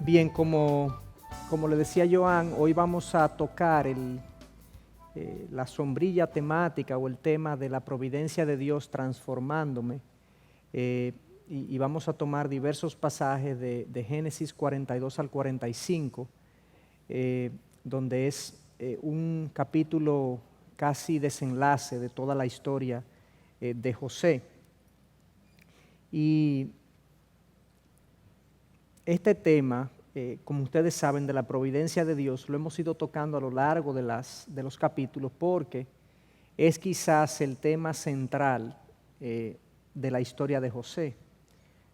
Bien, como le decía Joan, hoy vamos a tocar la sombrilla temática o el tema de la providencia de Dios transformándome, y vamos a tomar diversos pasajes de Génesis 42 al 45, donde es un capítulo casi desenlace de toda la historia de José. Y este tema, como ustedes saben, de la providencia de Dios, lo hemos ido tocando a lo largo de los capítulos porque es quizás el tema central de la historia de José.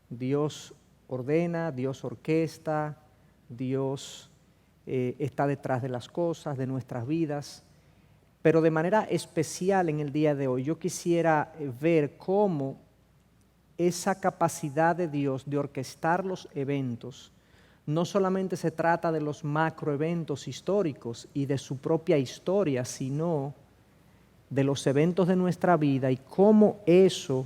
Dios ordena, Dios orquesta, Dios está detrás de las cosas, de nuestras vidas. Pero de manera especial en el día de hoy, yo quisiera ver cómo esa capacidad de Dios de orquestar los eventos, no solamente se trata de los macroeventos históricos y de su propia historia, sino de los eventos de nuestra vida y cómo eso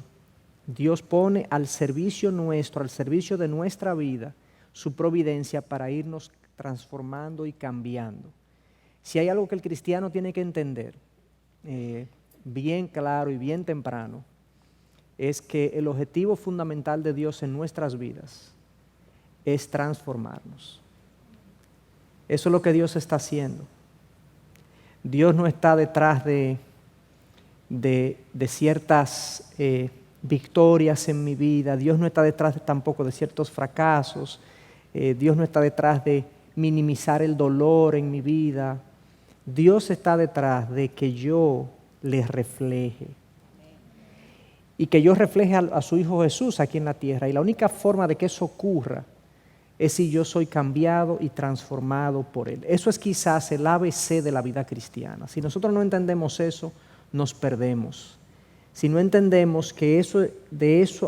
Dios pone al servicio nuestro, al servicio de nuestra vida, su providencia para irnos transformando y cambiando. Si hay algo que el cristiano tiene que entender bien claro y bien temprano, es que el objetivo fundamental de Dios en nuestras vidas es transformarnos. Eso es lo que Dios está haciendo. Dios no está detrás de ciertas victorias en mi vida. Dios no está detrás tampoco de ciertos fracasos. Dios no está detrás de minimizar el dolor en mi vida. Dios está detrás de que yo le refleje. Y que yo refleje a su Hijo Jesús aquí en la tierra. Y la única forma de que eso ocurra es si yo soy cambiado y transformado por Él. Eso es quizás el ABC de la vida cristiana. Si nosotros no entendemos eso, nos perdemos. Si no entendemos que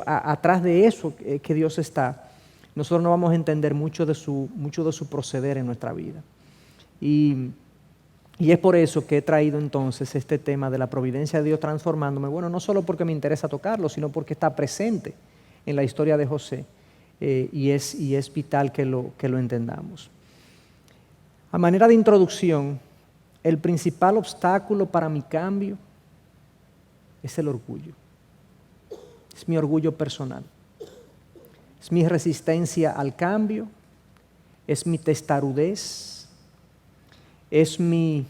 atrás de eso que Dios está, nosotros no vamos a entender mucho de su proceder en nuestra vida. Y es por eso que he traído entonces este tema de la providencia de Dios transformándome. Bueno, no solo porque me interesa tocarlo, sino porque está presente en la historia de José, y es vital que lo entendamos. A manera de introducción, el principal obstáculo para mi cambio es el orgullo. Es mi orgullo personal. Es mi resistencia al cambio, es mi testarudez, es mi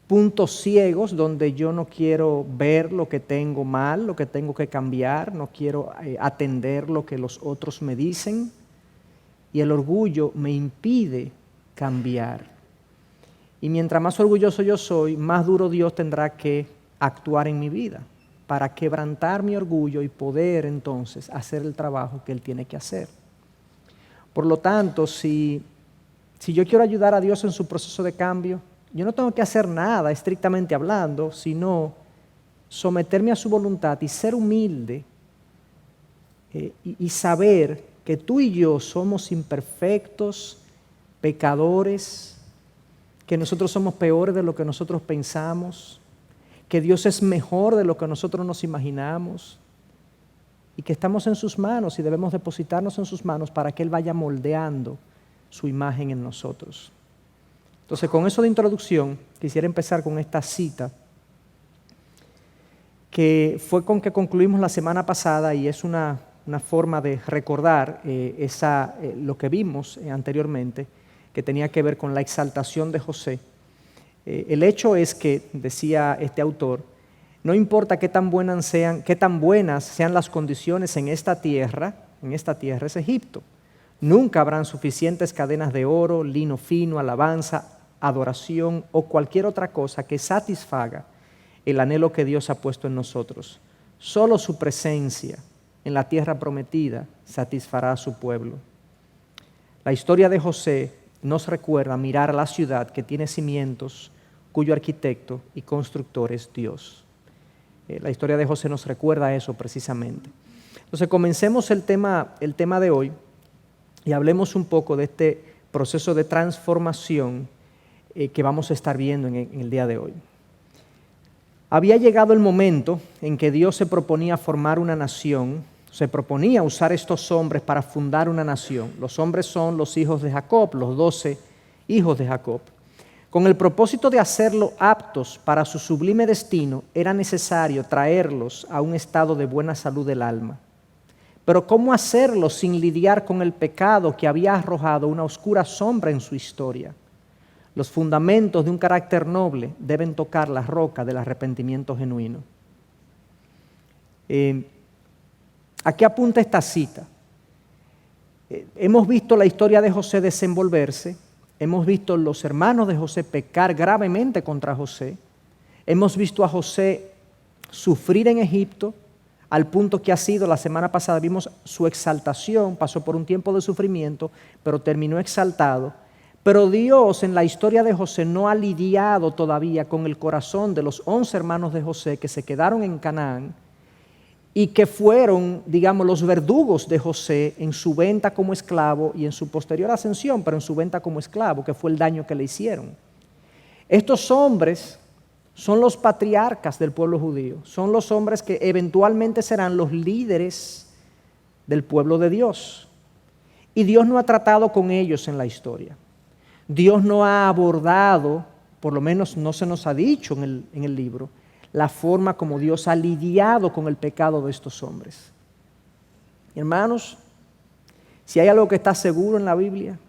puntos ciegos donde yo no quiero ver lo que tengo mal, lo que tengo que cambiar, no quiero atender lo que los otros me dicen, y el orgullo me impide cambiar. Y mientras más orgulloso yo soy, más duro Dios tendrá que actuar en mi vida para quebrantar mi orgullo y poder entonces hacer el trabajo que Él tiene que hacer. Por lo tanto, si yo quiero ayudar a Dios en su proceso de cambio, yo no tengo que hacer nada estrictamente hablando, sino someterme a su voluntad y ser humilde, y saber que tú y yo somos imperfectos, pecadores, que nosotros somos peores de lo que nosotros pensamos, que Dios es mejor de lo que nosotros nos imaginamos y que estamos en sus manos y debemos depositarnos en sus manos para que Él vaya moldeando su imagen en nosotros. Entonces, con eso de introducción, quisiera empezar con esta cita que fue con que concluimos la semana pasada, y es una forma de recordar lo que vimos anteriormente, que tenía que ver con la exaltación de José. El hecho es que, decía este autor, no importa qué tan buenas sean las condiciones en esta tierra es Egipto. Nunca habrán suficientes cadenas de oro, lino fino, alabanza, adoración o cualquier otra cosa que satisfaga el anhelo que Dios ha puesto en nosotros. Solo su presencia en la tierra prometida satisfará a su pueblo. La historia de José nos recuerda mirar a la ciudad que tiene cimientos, cuyo arquitecto y constructor es Dios. La historia de José nos recuerda eso precisamente. Entonces, comencemos el tema de hoy y hablemos un poco de este proceso de transformación que vamos a estar viendo en el día de hoy. Había llegado el momento en que Dios se proponía formar una nación se proponía usar estos hombres para fundar una nación. Los hombres son los hijos de Jacob, los 12 hijos de Jacob. Con el propósito de hacerlos aptos para su sublime destino, era necesario traerlos a un estado de buena salud del alma. Pero ¿cómo hacerlo sin lidiar con el pecado que había arrojado una oscura sombra en su historia? Los fundamentos de un carácter noble deben tocar la roca del arrepentimiento genuino. ¿A qué apunta esta cita? Hemos visto la historia de José desenvolverse, hemos visto los hermanos de José pecar gravemente contra José, hemos visto a José sufrir en Egipto, al punto que ha sido, la semana pasada vimos su exaltación, pasó por un tiempo de sufrimiento, pero terminó exaltado. Pero Dios en la historia de José no ha lidiado todavía con el corazón de los 11 hermanos de José que se quedaron en Canaán y que fueron, digamos, los verdugos de José en su venta como esclavo y en su posterior ascensión, pero en su venta como esclavo, que fue el daño que le hicieron. Estos hombres son los patriarcas del pueblo judío, son los hombres que eventualmente serán los líderes del pueblo de Dios. Y Dios no ha tratado con ellos en la historia. Dios no ha abordado, por lo menos no se nos ha dicho en el libro, la forma como Dios ha lidiado con el pecado de estos hombres. Hermanos, si hay algo que está seguro en la Biblia,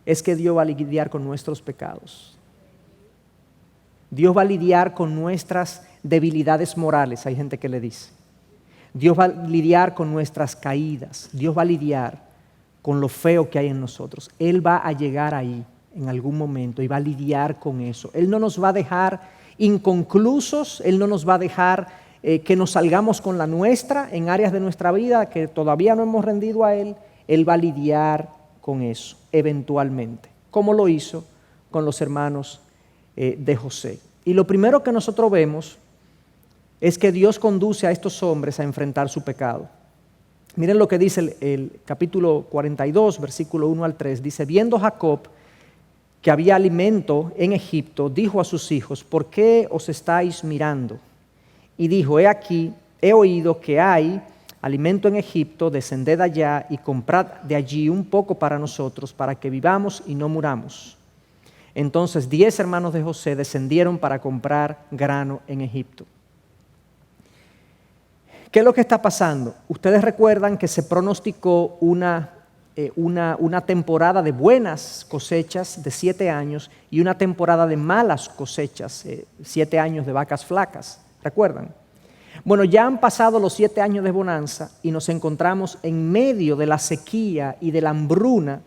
es que Dios va a lidiar con nuestros pecados. Dios va a lidiar con nuestras debilidades morales, hay gente que le dice. Dios va a lidiar con nuestras caídas. Dios va a lidiar con lo feo que hay en nosotros. Él va a llegar ahí en algún momento y va a lidiar con eso. Él no nos va a dejar inconclusos, Él no nos va a dejar que nos salgamos con la nuestra en áreas de nuestra vida que todavía no hemos rendido a Él. Él va a lidiar con eso eventualmente, como lo hizo con los hermanos de José. Y lo primero que nosotros vemos es que Dios conduce a estos hombres a enfrentar su pecado. Miren lo que dice el capítulo 42, versículo 1 al 3. Dice, viendo Jacob que había alimento en Egipto, dijo a sus hijos, ¿por qué os estáis mirando? Y dijo, he aquí, he oído que hay alimento en Egipto, descended allá y comprad de allí un poco para nosotros, para que vivamos y no muramos. Entonces 10 hermanos de José descendieron para comprar grano en Egipto. ¿Qué es lo que está pasando? Ustedes recuerdan que se pronosticó una temporada de buenas cosechas de 7 años y una temporada de malas cosechas, 7 años de vacas flacas. ¿Recuerdan? Bueno, ya han pasado los 7 años de bonanza y nos encontramos en medio de la sequía y de la hambruna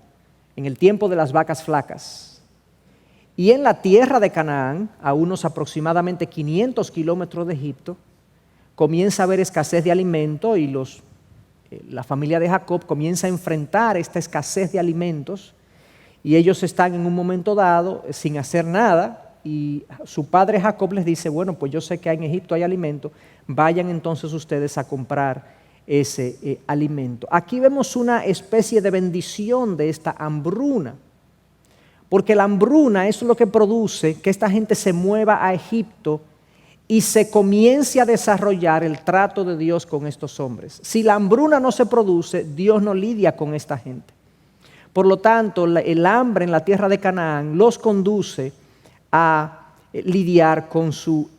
en el tiempo de las vacas flacas. Y en la tierra de Canaán, a unos aproximadamente 500 kilómetros de Egipto, comienza a haber escasez de alimento y la familia de Jacob comienza a enfrentar esta escasez de alimentos y ellos están en un momento dado sin hacer nada y su padre Jacob les dice, bueno, pues yo sé que en Egipto hay alimento, vayan entonces ustedes a comprar ese alimento. Aquí vemos una especie de bendición de esta hambruna, porque la hambruna es lo que produce que esta gente se mueva a Egipto y se comience a desarrollar el trato de Dios con estos hombres. Si la hambruna no se produce, Dios no lidia con esta gente. Por lo tanto, el hambre en la tierra de Canaán los conduce a lidiar con su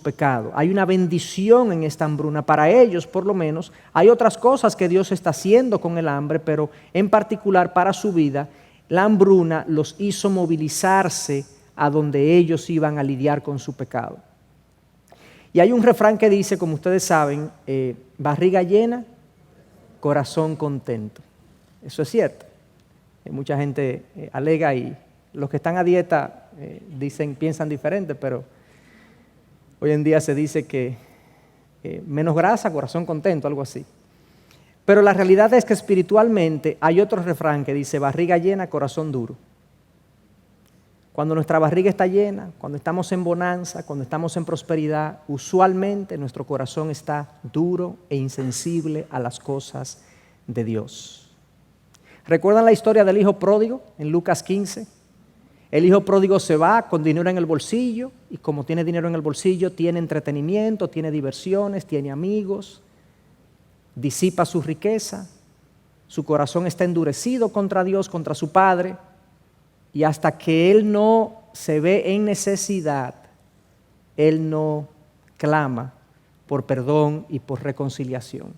pecado. Hay una bendición en esta hambruna. Para ellos, por lo menos, hay otras cosas que Dios está haciendo con el hambre, pero en particular para su vida, la hambruna los hizo movilizarse a donde ellos iban a lidiar con su pecado. Y hay un refrán que dice, como ustedes saben, barriga llena, corazón contento. Eso es cierto. Mucha gente alega y los que están a dieta piensan diferente, pero hoy en día se dice que menos grasa, corazón contento, algo así. Pero la realidad es que espiritualmente hay otro refrán que dice barriga llena, corazón duro. Cuando nuestra barriga está llena, cuando estamos en bonanza, cuando estamos en prosperidad, usualmente nuestro corazón está duro e insensible a las cosas de Dios. ¿Recuerdan la historia del hijo pródigo en Lucas 15? El hijo pródigo se va con dinero en el bolsillo y como tiene dinero en el bolsillo, tiene entretenimiento, tiene diversiones, tiene amigos. disipa su riqueza, su corazón está endurecido contra Dios, contra su Padre, y hasta que él no se ve en necesidad, él no clama por perdón y por reconciliación.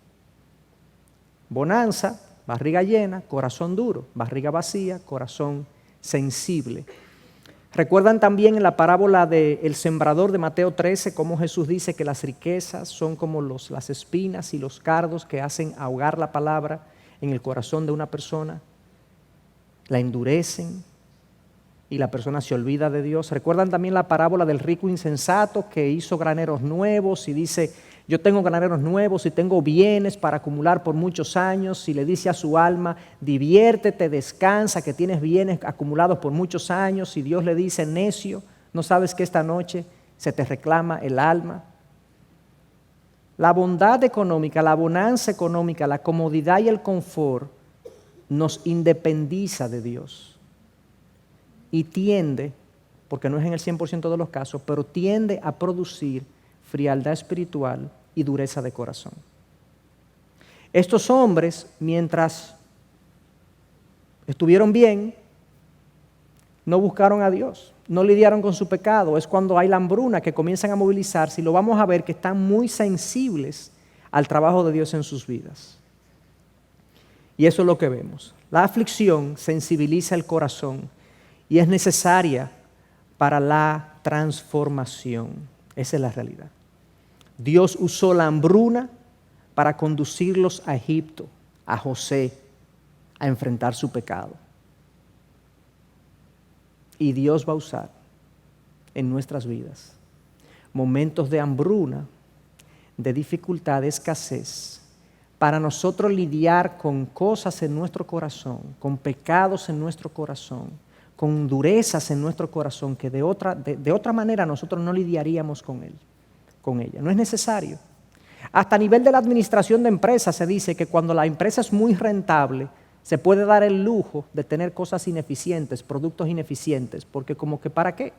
Bonanza, barriga llena, corazón duro; barriga vacía, corazón sensible. ¿Recuerdan también en la parábola del sembrador de Mateo 13 cómo Jesús dice que las riquezas son como las espinas y los cardos que hacen ahogar la palabra en el corazón de una persona? La endurecen y la persona se olvida de Dios. ¿Recuerdan también la parábola del rico insensato que hizo graneros nuevos y dice: yo tengo graneros nuevos y tengo bienes para acumular por muchos años? Y le dice a su alma: diviértete, descansa, que tienes bienes acumulados por muchos años. Y Dios le dice: necio, ¿no sabes que esta noche se te reclama el alma? La bondad económica, la bonanza económica, la comodidad y el confort nos independiza de Dios. Y tiende, porque no es en el 100% de los casos, pero tiende a producir frialdad espiritual y dureza de corazón. Estos hombres, mientras estuvieron bien, no buscaron a Dios, no lidiaron con su pecado. Es cuando hay la hambruna que comienzan a movilizarse, y lo vamos a ver que están muy sensibles al trabajo de Dios en sus vidas. Y eso es lo que vemos. La aflicción sensibiliza el corazón y es necesaria para la transformación. Esa es la realidad. Dios usó la hambruna para conducirlos a Egipto, a José, a enfrentar su pecado. Y Dios va a usar en nuestras vidas momentos de hambruna, de dificultad, de escasez, para nosotros lidiar con cosas en nuestro corazón, con pecados en nuestro corazón, con durezas en nuestro corazón que de otra manera nosotros no lidiaríamos con ella. No es necesario. Hasta a nivel de la administración de empresas se dice que cuando la empresa es muy rentable, se puede dar el lujo de tener cosas ineficientes, productos ineficientes, porque como que ¿para qué?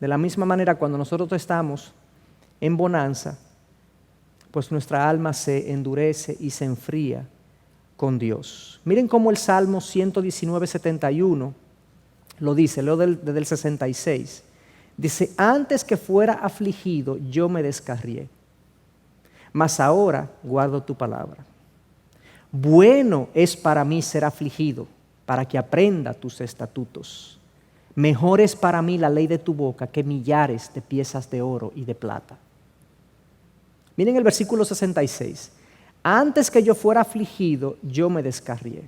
De la misma manera, cuando nosotros estamos en bonanza, pues nuestra alma se endurece y se enfría con Dios. Miren cómo el Salmo 119, 71 lo dice, leo desde el 66. Dice: antes que fuera afligido, yo me descarrié, mas ahora guardo tu palabra. Bueno es para mí ser afligido, para que aprenda tus estatutos. Mejor es para mí la ley de tu boca que millares de piezas de oro y de plata. Miren el versículo 66. Antes que yo fuera afligido, yo me descarrié.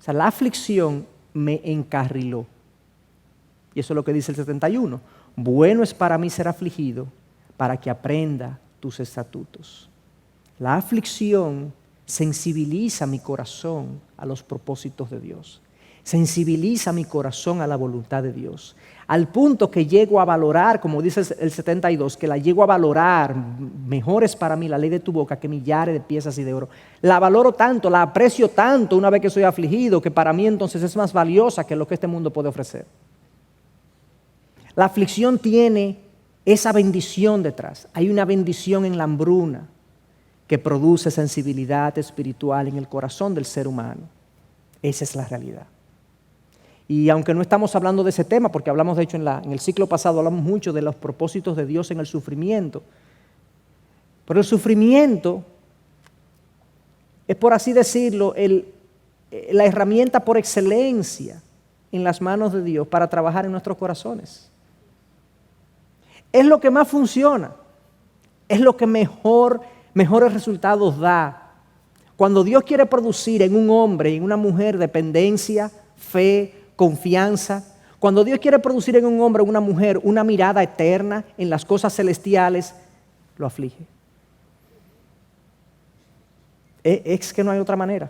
O sea, la aflicción me encarriló. Y eso es lo que dice el 71. Bueno es para mí ser afligido, para que aprenda tus estatutos. La aflicción sensibiliza mi corazón a los propósitos de Dios. Sensibiliza mi corazón a la voluntad de Dios. Al punto que llego a valorar, como dice el 72, que la llego a valorar: mejor es para mí la ley de tu boca que millares de piezas y de oro. La valoro tanto, la aprecio tanto una vez que soy afligido, que para mí entonces es más valiosa que lo que este mundo puede ofrecer. La aflicción tiene esa bendición detrás. Hay una bendición en la hambruna que produce sensibilidad espiritual en el corazón del ser humano. Esa es la realidad. Y aunque no estamos hablando de ese tema, porque hablamos de hecho en el ciclo pasado, hablamos mucho de los propósitos de Dios en el sufrimiento. Pero el sufrimiento es, por así decirlo, la herramienta por excelencia en las manos de Dios para trabajar en nuestros corazones. Es lo que más funciona, es lo que mejores resultados da. Cuando Dios quiere producir en un hombre y en una mujer dependencia, fe, confianza, cuando Dios quiere producir en un hombre o una mujer una mirada eterna en las cosas celestiales, lo aflige. Es que no hay otra manera.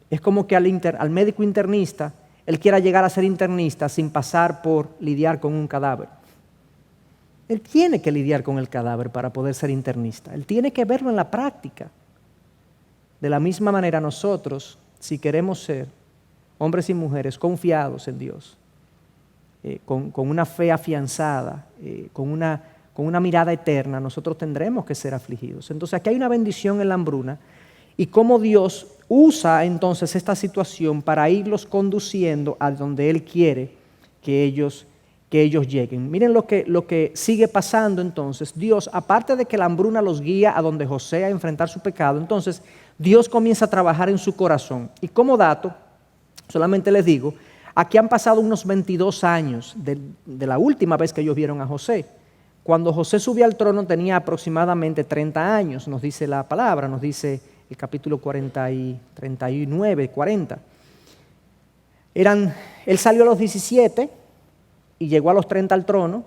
Es como que al médico internista, él quiera llegar a ser internista sin pasar por lidiar con un cadáver. Él tiene que lidiar con el cadáver para poder ser internista. Él tiene que verlo en la práctica. De la misma manera nosotros, si queremos ser hombres y mujeres confiados en Dios, con una fe afianzada, con con una mirada eterna, nosotros tendremos que ser afligidos. Entonces aquí hay una bendición en la hambruna y cómo Dios usa entonces esta situación para irlos conduciendo a donde Él quiere que ellos lleguen. Miren lo que sigue pasando entonces. Dios, aparte de que la hambruna los guía a donde José a enfrentar su pecado, entonces Dios comienza a trabajar en su corazón. Y como dato, solamente les digo, aquí han pasado unos 22 años de la última vez que ellos vieron a José. Cuando José subió al trono tenía aproximadamente 30 años, nos dice la palabra, nos dice el capítulo 39, 40. Él salió a los 17 y llegó a los 30 al trono,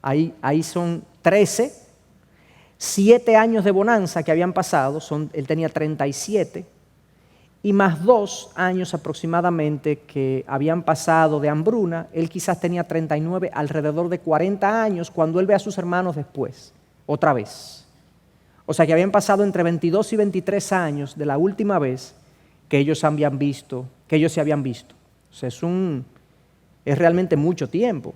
ahí son 13, 7 años de bonanza que habían pasado, él tenía 37, y más 2 años aproximadamente que habían pasado de hambruna, él quizás tenía 39, alrededor de 40 años cuando él ve a sus hermanos después, otra vez. O sea que habían pasado entre 22 y 23 años de la última vez que ellos se habían visto. O sea, es realmente mucho tiempo.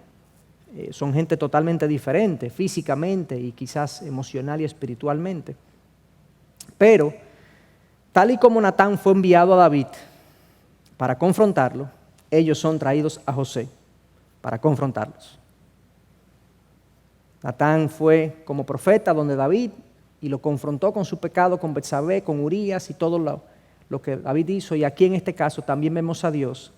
Son gente totalmente diferente, físicamente y quizás emocional y espiritualmente. Pero, tal y como Natán fue enviado a David para confrontarlo, ellos son traídos a José para confrontarlos. Natán fue como profeta donde David y lo confrontó con su pecado, con Betsabé, con Urías y todo lo que David hizo. Y aquí en este caso también vemos a Dios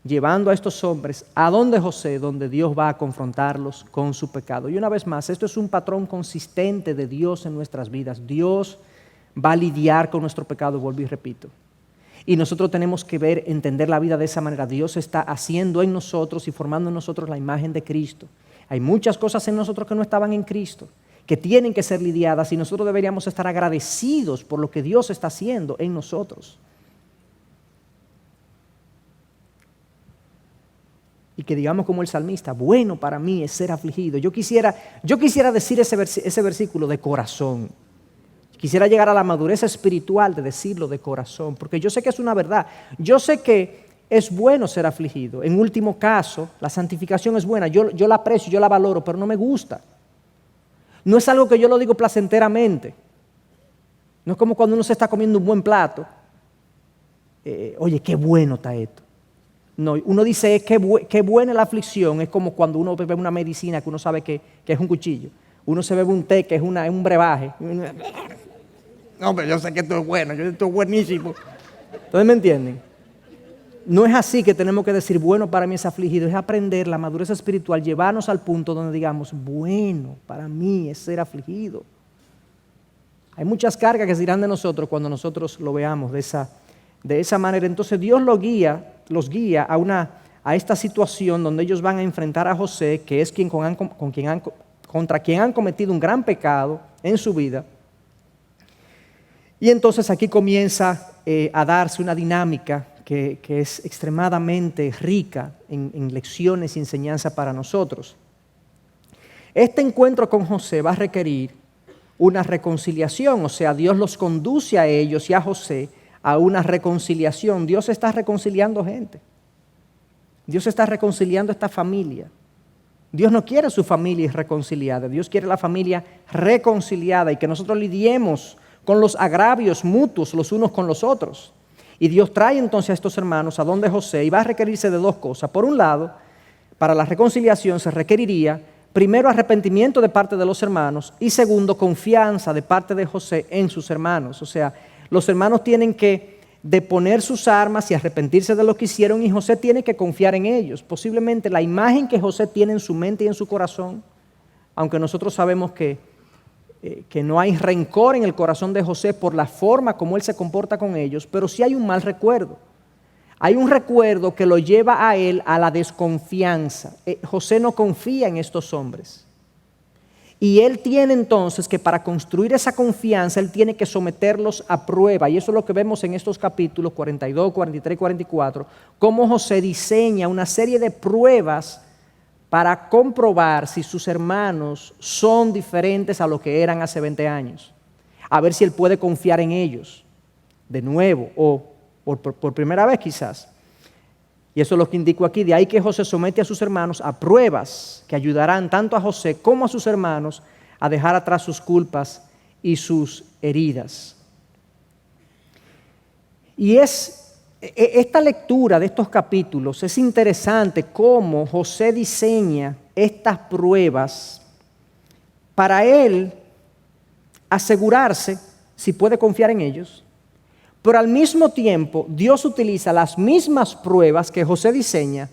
llevando a estos hombres a donde José, donde Dios va a confrontarlos con su pecado. Y una vez más, esto es un patrón consistente de Dios en nuestras vidas. Dios va a lidiar con nuestro pecado, vuelvo y repito. Y nosotros tenemos que entender la vida de esa manera. Dios está haciendo en nosotros y formando en nosotros la imagen de Cristo. Hay muchas cosas en nosotros que no estaban en Cristo, que tienen que ser lidiadas y nosotros deberíamos estar agradecidos por lo que Dios está haciendo en nosotros. Y que digamos como el salmista, bueno para mí es ser afligido. Yo quisiera decir ese versículo de corazón. Quisiera llegar a la madurez espiritual de decirlo de corazón, porque yo sé que es una verdad. Yo sé que es bueno ser afligido. En último caso, la santificación es buena. Yo la aprecio, yo la valoro, pero no me gusta. No es algo que yo lo digo placenteramente. No es como cuando uno se está comiendo un buen plato. Oye, qué bueno está esto. No, uno dice qué buena la aflicción, es como cuando uno bebe una medicina que uno sabe que es un cuchillo. Uno se bebe un té que es un brebaje. No, pero yo sé que esto es bueno, esto es buenísimo. ¿Entonces me entienden? No es así que tenemos que decir, bueno, para mí es afligido, es aprender la madurez espiritual, llevarnos al punto donde digamos, bueno, para mí es ser afligido. Hay muchas cargas que se irán de nosotros cuando nosotros lo veamos de esa manera. Entonces Dios los guía a esta situación donde ellos van a enfrentar a José, que es contra quien han cometido un gran pecado en su vida. Y entonces aquí comienza a darse una dinámica que es extremadamente rica en lecciones y enseñanza para nosotros. Este encuentro con José va a requerir una reconciliación, o sea, Dios los conduce a ellos y a José a una reconciliación. Dios está reconciliando gente. Dios está reconciliando esta familia. Dios no quiere su familia irreconciliada. Dios quiere la familia reconciliada y que nosotros lidiemos con los agravios mutuos los unos con los otros. Y Dios trae entonces a estos hermanos a donde José y va a requerirse de 2 cosas. Por un lado, para la reconciliación se requeriría primero arrepentimiento de parte de los hermanos y segundo confianza de parte de José en sus hermanos. O sea, los hermanos tienen que deponer sus armas y arrepentirse de lo que hicieron y José tiene que confiar en ellos. Posiblemente la imagen que José tiene en su mente y en su corazón, aunque nosotros sabemos que no hay rencor en el corazón de José por la forma como él se comporta con ellos, pero sí hay un mal recuerdo. Hay un recuerdo que lo lleva a él a la desconfianza. José no confía en estos hombres. Y él tiene entonces que para construir esa confianza, él tiene que someterlos a prueba. Y eso es lo que vemos en estos capítulos 42, 43 y 44, cómo José diseña una serie de pruebas para comprobar si sus hermanos son diferentes a lo que eran hace 20 años. A ver si él puede confiar en ellos de nuevo o por primera vez quizás. Y eso es lo que indico aquí. De ahí que José somete a sus hermanos a pruebas que ayudarán tanto a José como a sus hermanos a dejar atrás sus culpas y sus heridas. Y esta lectura de estos capítulos es interesante cómo José diseña estas pruebas para él asegurarse si puede confiar en ellos, pero al mismo tiempo Dios utiliza las mismas pruebas que José diseña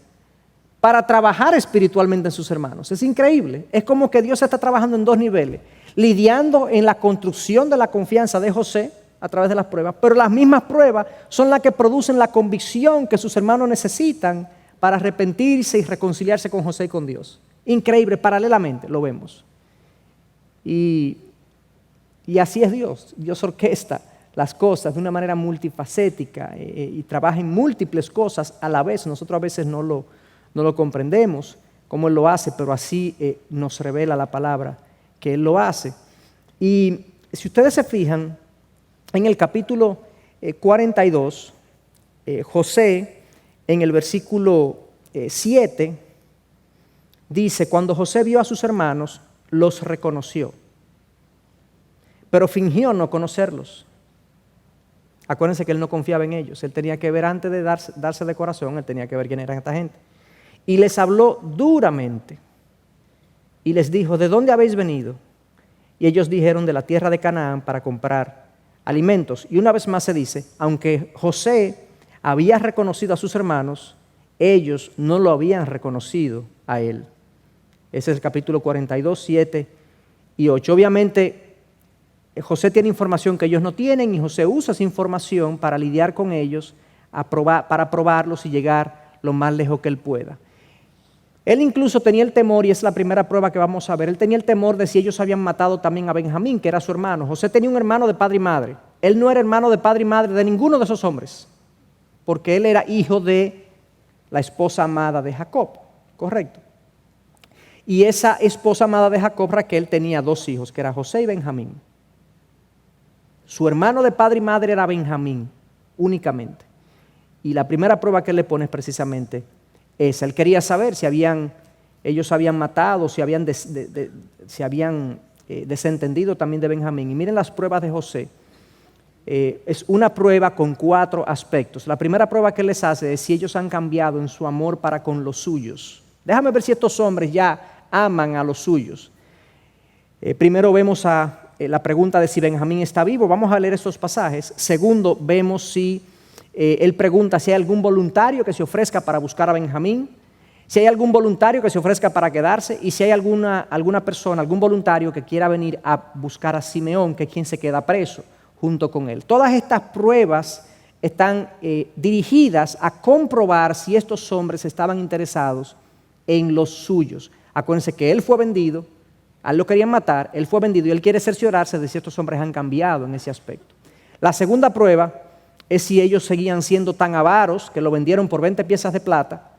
para trabajar espiritualmente en sus hermanos. Es increíble, es como que Dios está trabajando en dos niveles, lidiando en la construcción de la confianza de José a través de las pruebas, pero las mismas pruebas son las que producen la convicción que sus hermanos necesitan para arrepentirse y reconciliarse con José y con Dios. Increíble, paralelamente lo vemos. Y así es Dios. Dios orquesta las cosas de una manera multifacética y trabaja en múltiples cosas a la vez. Nosotros a veces no lo comprendemos cómo Él lo hace, pero así nos revela la palabra que Él lo hace. Y si ustedes se fijan, en el capítulo 42, José, en el versículo 7, dice, cuando José vio a sus hermanos, los reconoció, pero fingió no conocerlos. Acuérdense que él no confiaba en ellos, él tenía que ver antes de darse de corazón, él tenía que ver quién eran esta gente. Y les habló duramente y les dijo, ¿de dónde habéis venido? Y ellos dijeron, de la tierra de Canaán para comprar alimentos. Y una vez más se dice, aunque José había reconocido a sus hermanos, ellos no lo habían reconocido a él. Ese es el capítulo 42, 7 y 8. Obviamente, José tiene información que ellos no tienen y José usa esa información para lidiar con ellos, para probarlos y llegar lo más lejos que él pueda. Él incluso tenía el temor, y es la primera prueba que vamos a ver, él tenía el temor de si ellos habían matado también a Benjamín, que era su hermano. José tenía un hermano de padre y madre. Él no era hermano de padre y madre de ninguno de esos hombres, porque él era hijo de la esposa amada de Jacob, ¿correcto? Y esa esposa amada de Jacob, Raquel, tenía dos hijos, que eran José y Benjamín. Su hermano de padre y madre era Benjamín, únicamente. Y la primera prueba que él le pone es precisamente esa. Él quería saber si ellos habían matado, si habían desentendido también de Benjamín. Y miren las pruebas de José. Es una prueba con 4 aspectos. La primera prueba que él les hace es si ellos han cambiado en su amor para con los suyos. Déjame ver si estos hombres ya aman a los suyos. Primero vemos la pregunta de si Benjamín está vivo. Vamos a leer estos pasajes. Segundo, vemos si él pregunta si hay algún voluntario que se ofrezca para buscar a Benjamín, si hay algún voluntario que se ofrezca para quedarse y si hay alguna persona, algún voluntario que quiera venir a buscar a Simeón, que es quien se queda preso junto con él. Todas estas pruebas están dirigidas a comprobar si estos hombres estaban interesados en los suyos. Acuérdense que él fue vendido, a él lo querían matar, él fue vendido y él quiere cerciorarse de si estos hombres han cambiado en ese aspecto. La segunda prueba es si ellos seguían siendo tan avaros que lo vendieron por 20 piezas de plata.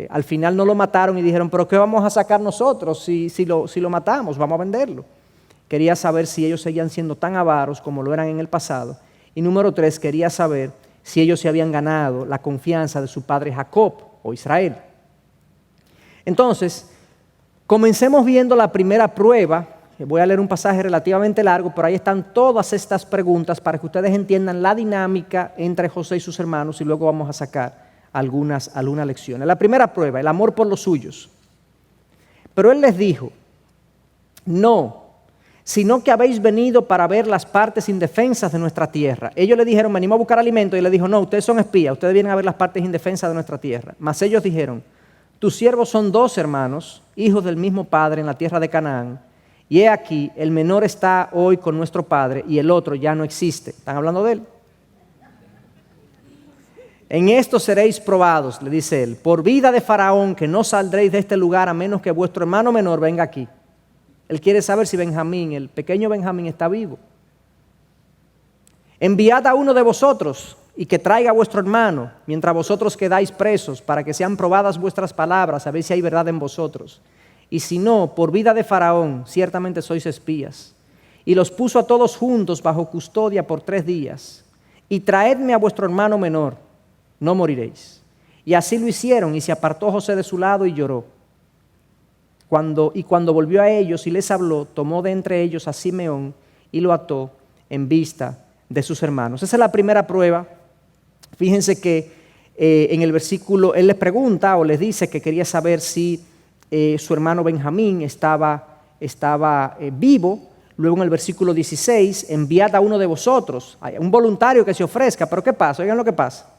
Al final no lo mataron y dijeron, pero ¿qué vamos a sacar nosotros si lo matamos? Vamos a venderlo. Quería saber si ellos seguían siendo tan avaros como lo eran en el pasado. Y número 3, quería saber si ellos se habían ganado la confianza de su padre Jacob o Israel. Entonces, comencemos viendo la primera prueba. Voy a leer un pasaje relativamente largo, pero ahí están todas estas preguntas para que ustedes entiendan la dinámica entre José y sus hermanos y luego vamos a sacar algunas lecciones. La primera prueba, el amor por los suyos. Pero él les dijo, no, sino que habéis venido para ver las partes indefensas de nuestra tierra. Ellos le dijeron, venimos a buscar alimento, y él les dijo, no, ustedes son espías, ustedes vienen a ver las partes indefensas de nuestra tierra. Mas ellos dijeron, tus siervos son 2 hermanos, hijos del mismo padre en la tierra de Canaán, y he aquí, el menor está hoy con nuestro padre y el otro ya no existe. ¿Están hablando de él? En esto seréis probados, le dice él, por vida de Faraón, que no saldréis de este lugar a menos que vuestro hermano menor venga aquí. Él quiere saber si Benjamín, el pequeño Benjamín, está vivo. Enviad a uno de vosotros y que traiga a vuestro hermano, mientras vosotros quedáis presos, para que sean probadas vuestras palabras, a ver si hay verdad en vosotros. Y si no, por vida de Faraón, ciertamente sois espías. Y los puso a todos juntos bajo custodia por 3 días. Y traedme a vuestro hermano menor, no moriréis. Y así lo hicieron, y se apartó José de su lado y lloró. Cuando volvió a ellos y les habló, tomó de entre ellos a Simeón y lo ató en vista de sus hermanos. Esa es la primera prueba. Fíjense que en el versículo, él les pregunta o les dice que quería saber si su hermano Benjamín estaba vivo. Luego en el versículo 16, enviad a uno de vosotros, un voluntario que se ofrezca. Pero ¿qué pasa? Oigan lo que pasa.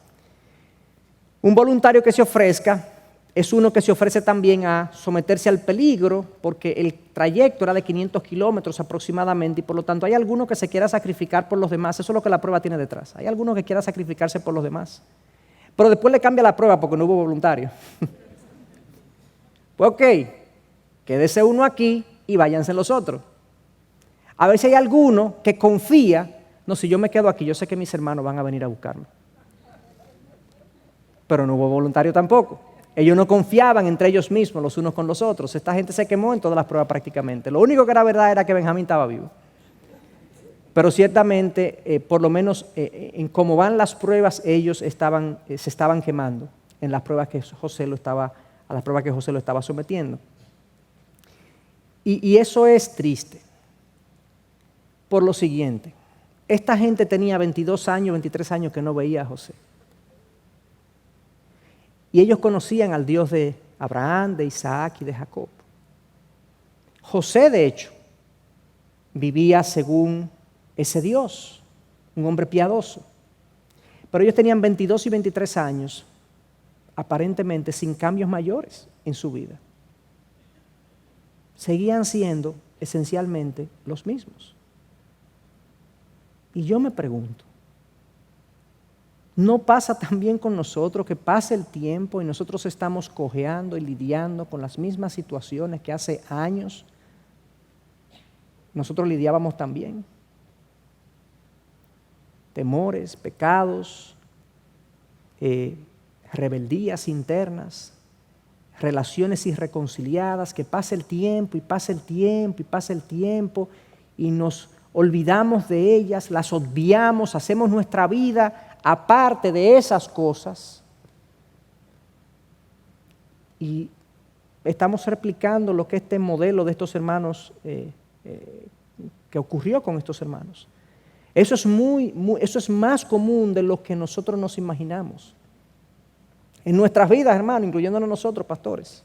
Un voluntario que se ofrezca es uno que se ofrece también a someterse al peligro, porque el trayecto era de 500 kilómetros aproximadamente, y por lo tanto hay alguno que se quiera sacrificar por los demás. Eso es lo que la prueba tiene detrás. Hay alguno que quiera sacrificarse por los demás. Pero después le cambia la prueba porque no hubo voluntario. Pues ok, quédese uno aquí y váyanse los otros. A ver si hay alguno que confía, no, si yo me quedo aquí, yo sé que mis hermanos van a venir a buscarme. Pero no hubo voluntario tampoco. Ellos no confiaban entre ellos mismos, los unos con los otros. Esta gente se quemó en todas las pruebas prácticamente. Lo único que era verdad era que Benjamín estaba vivo. Pero ciertamente, por lo menos en cómo van las pruebas, ellos se estaban quemando en las pruebas que José lo estaba sometiendo. Y eso es triste. Por lo siguiente, esta gente tenía 22 años, 23 años que no veía a José. Y ellos conocían al Dios de Abraham, de Isaac y de Jacob. José, de hecho, vivía según ese Dios, un hombre piadoso. Pero ellos tenían 22 y 23 años, aparentemente sin cambios mayores en su vida. Seguían siendo esencialmente los mismos. Y yo me pregunto, ¿no pasa también con nosotros que pasa el tiempo y nosotros estamos cojeando y lidiando con las mismas situaciones que hace años nosotros lidiábamos también? Temores, pecados, rebeldías internas, relaciones irreconciliadas, que pasa el tiempo y pasa el tiempo y pasa el tiempo y nos olvidamos de ellas, las obviamos, hacemos nuestra vida aparte de esas cosas y estamos replicando lo que este modelo de estos hermanos, que ocurrió con estos hermanos. Eso es más común de lo que nosotros nos imaginamos. En nuestras vidas, hermanos, incluyéndonos nosotros, pastores,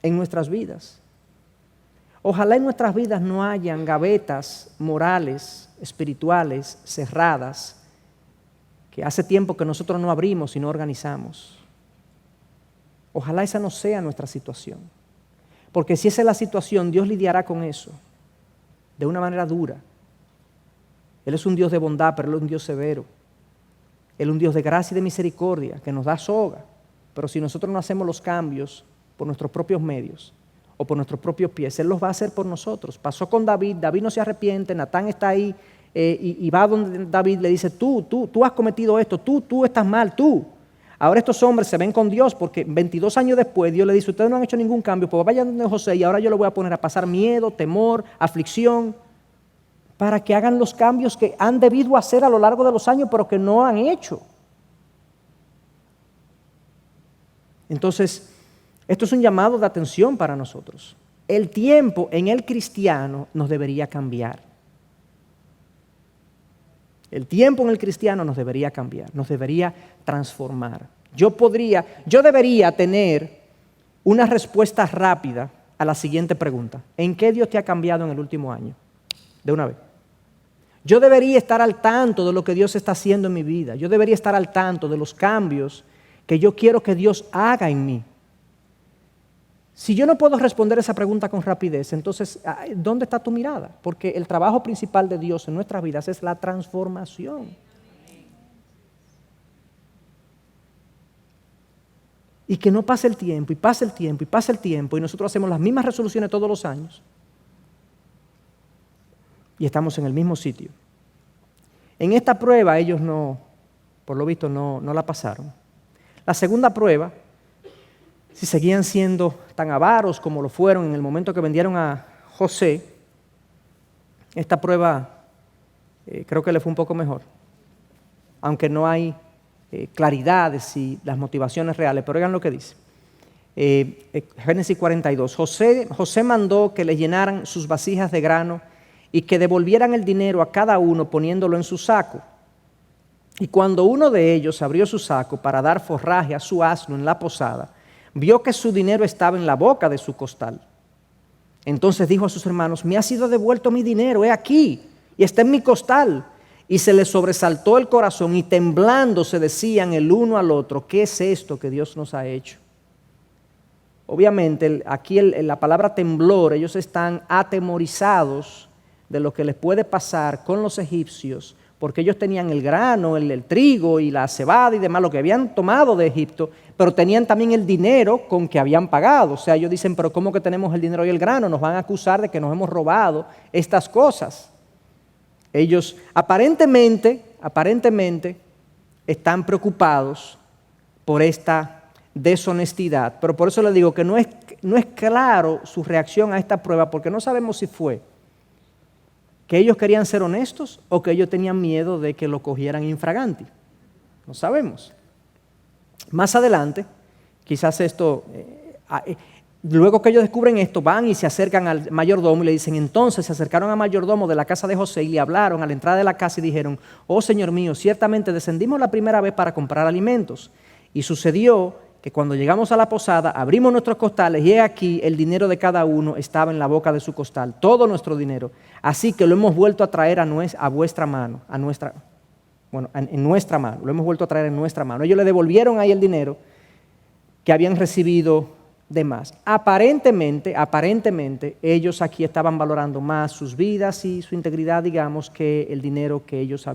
en nuestras vidas. Ojalá en nuestras vidas no hayan gavetas morales, espirituales, cerradas, que hace tiempo que nosotros no abrimos y no organizamos. Ojalá esa no sea nuestra situación. Porque si esa es la situación, Dios lidiará con eso de una manera dura. Él es un Dios de bondad, pero Él es un Dios severo. Él es un Dios de gracia y de misericordia, que nos da soga. Pero si nosotros no hacemos los cambios por nuestros propios medios o por nuestros propios pies, Él los va a hacer por nosotros. Pasó con David, David no se arrepiente, Natán está ahí y va donde David le dice, tú has cometido esto, tú estás mal, tú. Ahora estos hombres se ven con Dios porque 22 años después Dios le dice, ustedes no han hecho ningún cambio, pues vayan donde José y ahora yo lo voy a poner a pasar miedo, temor, aflicción, para que hagan los cambios que han debido hacer a lo largo de los años, pero que no han hecho. Entonces, esto es un llamado de atención para nosotros. El tiempo en el cristiano nos debería cambiar. El tiempo en el cristiano nos debería cambiar, nos debería transformar. Yo debería tener una respuesta rápida a la siguiente pregunta. ¿En qué Dios te ha cambiado en el último año? De una vez. Yo debería estar al tanto de lo que Dios está haciendo en mi vida. Yo debería estar al tanto de los cambios que yo quiero que Dios haga en mí. Si yo no puedo responder esa pregunta con rapidez, entonces, ¿dónde está tu mirada? Porque el trabajo principal de Dios en nuestras vidas es la transformación. Y que no pase el tiempo, y pase el tiempo, y pase el tiempo, y nosotros hacemos las mismas resoluciones todos los años. Y estamos en el mismo sitio. En esta prueba ellos por lo visto no la pasaron. La segunda prueba, si seguían siendo tan avaros como lo fueron en el momento que vendieron a José, esta prueba creo que le fue un poco mejor. Aunque no hay claridades y las motivaciones reales, pero oigan lo que dice. Génesis 42, José mandó que le llenaran sus vasijas de grano y que devolvieran el dinero a cada uno poniéndolo en su saco. Y cuando uno de ellos abrió su saco para dar forraje a su asno en la posada, vio que su dinero estaba en la boca de su costal. Entonces dijo a sus hermanos: me ha sido devuelto mi dinero, he aquí, y está en mi costal. Y se les sobresaltó el corazón y temblando se decían el uno al otro: ¿qué es esto que Dios nos ha hecho? Obviamente aquí la palabra temblor, ellos están atemorizados de lo que les puede pasar con los egipcios, porque ellos tenían el grano, el trigo y la cebada y demás, lo que habían tomado de Egipto, pero tenían también el dinero con que habían pagado. O sea, ellos dicen: pero ¿cómo que tenemos el dinero y el grano? Nos van a acusar de que nos hemos robado estas cosas. Ellos aparentemente están preocupados por esta deshonestidad, pero por eso les digo que no es claro su reacción a esta prueba, porque no sabemos si fue que ellos querían ser honestos o que ellos tenían miedo de que lo cogieran infraganti. No sabemos. Más adelante, quizás esto, luego que ellos descubren esto, van y se acercan al mayordomo y le dicen: entonces se acercaron al mayordomo de la casa de José y le hablaron a la entrada de la casa y dijeron: oh Señor mío, ciertamente descendimos la primera vez para comprar alimentos. Y sucedió que cuando llegamos a la posada, abrimos nuestros costales y he aquí el dinero de cada uno estaba en la boca de su costal, todo nuestro dinero. Así que lo hemos vuelto a traer a vuestra mano, en nuestra mano, lo hemos vuelto a traer en nuestra mano. Ellos le devolvieron ahí el dinero que habían recibido de más. Aparentemente, ellos aquí estaban valorando más sus vidas y su integridad, digamos, que el dinero que ellos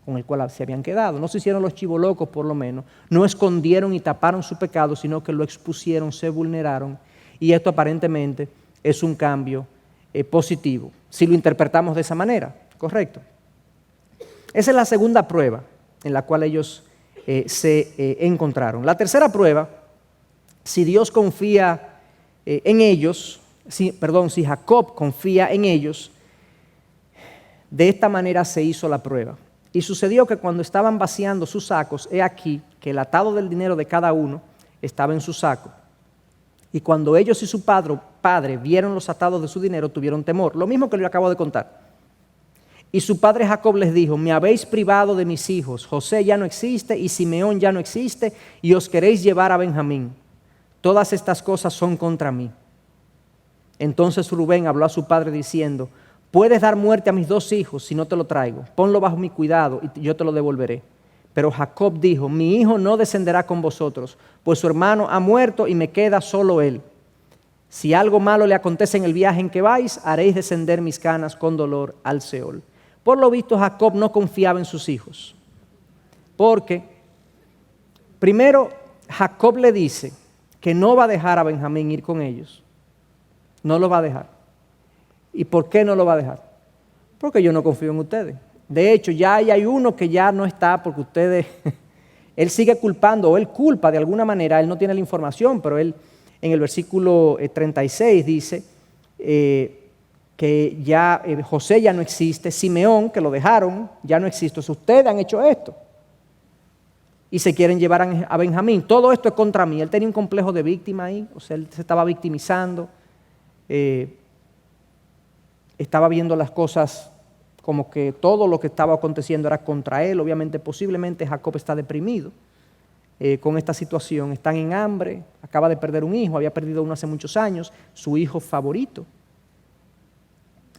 con el cual se habían quedado. No se hicieron los chivolocos, por lo menos. No escondieron y taparon su pecado, sino que lo expusieron, se vulneraron. Y esto aparentemente es un cambio positivo, si lo interpretamos de esa manera, ¿correcto? Esa es la segunda prueba en la cual ellos se encontraron. La tercera prueba, si Dios confía en ellos, si Jacob confía en ellos, de esta manera se hizo la prueba. Y sucedió que cuando estaban vaciando sus sacos, he aquí que el atado del dinero de cada uno estaba en su saco. Y cuando ellos y su padre vieron los atados de su dinero, tuvieron temor. Lo mismo que le acabo de contar. Y su padre Jacob les dijo: me habéis privado de mis hijos. José ya no existe y Simeón ya no existe, y os queréis llevar a Benjamín. Todas estas cosas son contra mí. Entonces Rubén habló a su padre diciendo: puedes dar muerte a mis dos hijos si no te lo traigo. Ponlo bajo mi cuidado y yo te lo devolveré. Pero Jacob dijo: mi hijo no descenderá con vosotros, pues su hermano ha muerto y me queda solo él. Si algo malo le acontece en el viaje en que vais, haréis descender mis canas con dolor al Seol. Por lo visto, Jacob no confiaba en sus hijos. Porque, primero, Jacob le dice que no va a dejar a Benjamín ir con ellos. No lo va a dejar. ¿Y por qué no lo va a dejar? Porque yo no confío en ustedes. De hecho, ya hay uno que ya no está porque ustedes, él sigue culpando, o él culpa de alguna manera, él no tiene la información, pero él en el versículo 36 dice que ya José ya no existe, Simeón, que lo dejaron, ya no existe. O sea, ustedes han hecho esto y se quieren llevar a Benjamín. Todo esto es contra mí. Él tenía un complejo de víctima ahí, o sea, él se estaba victimizando. Estaba viendo las cosas como que todo lo que estaba aconteciendo era contra él. Obviamente, posiblemente Jacob está deprimido con esta situación. Están en hambre, acaba de perder un hijo, había perdido uno hace muchos años, su hijo favorito.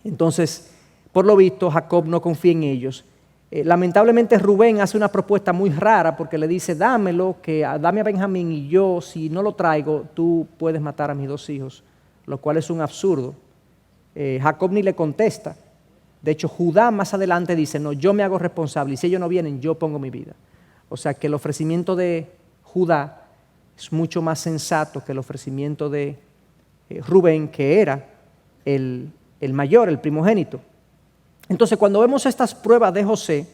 Entonces, por lo visto, Jacob no confía en ellos. Lamentablemente Rubén hace una propuesta muy rara porque le dice: dame a Benjamín y yo, si no lo traigo, tú puedes matar a mis dos hijos, lo cual es un absurdo. Jacob ni le contesta. De hecho, Judá más adelante dice: no, yo me hago responsable y si ellos no vienen, yo pongo mi vida. O sea que el ofrecimiento de Judá es mucho más sensato que el ofrecimiento de Rubén, que era el mayor, el primogénito. Entonces, cuando vemos estas pruebas de José,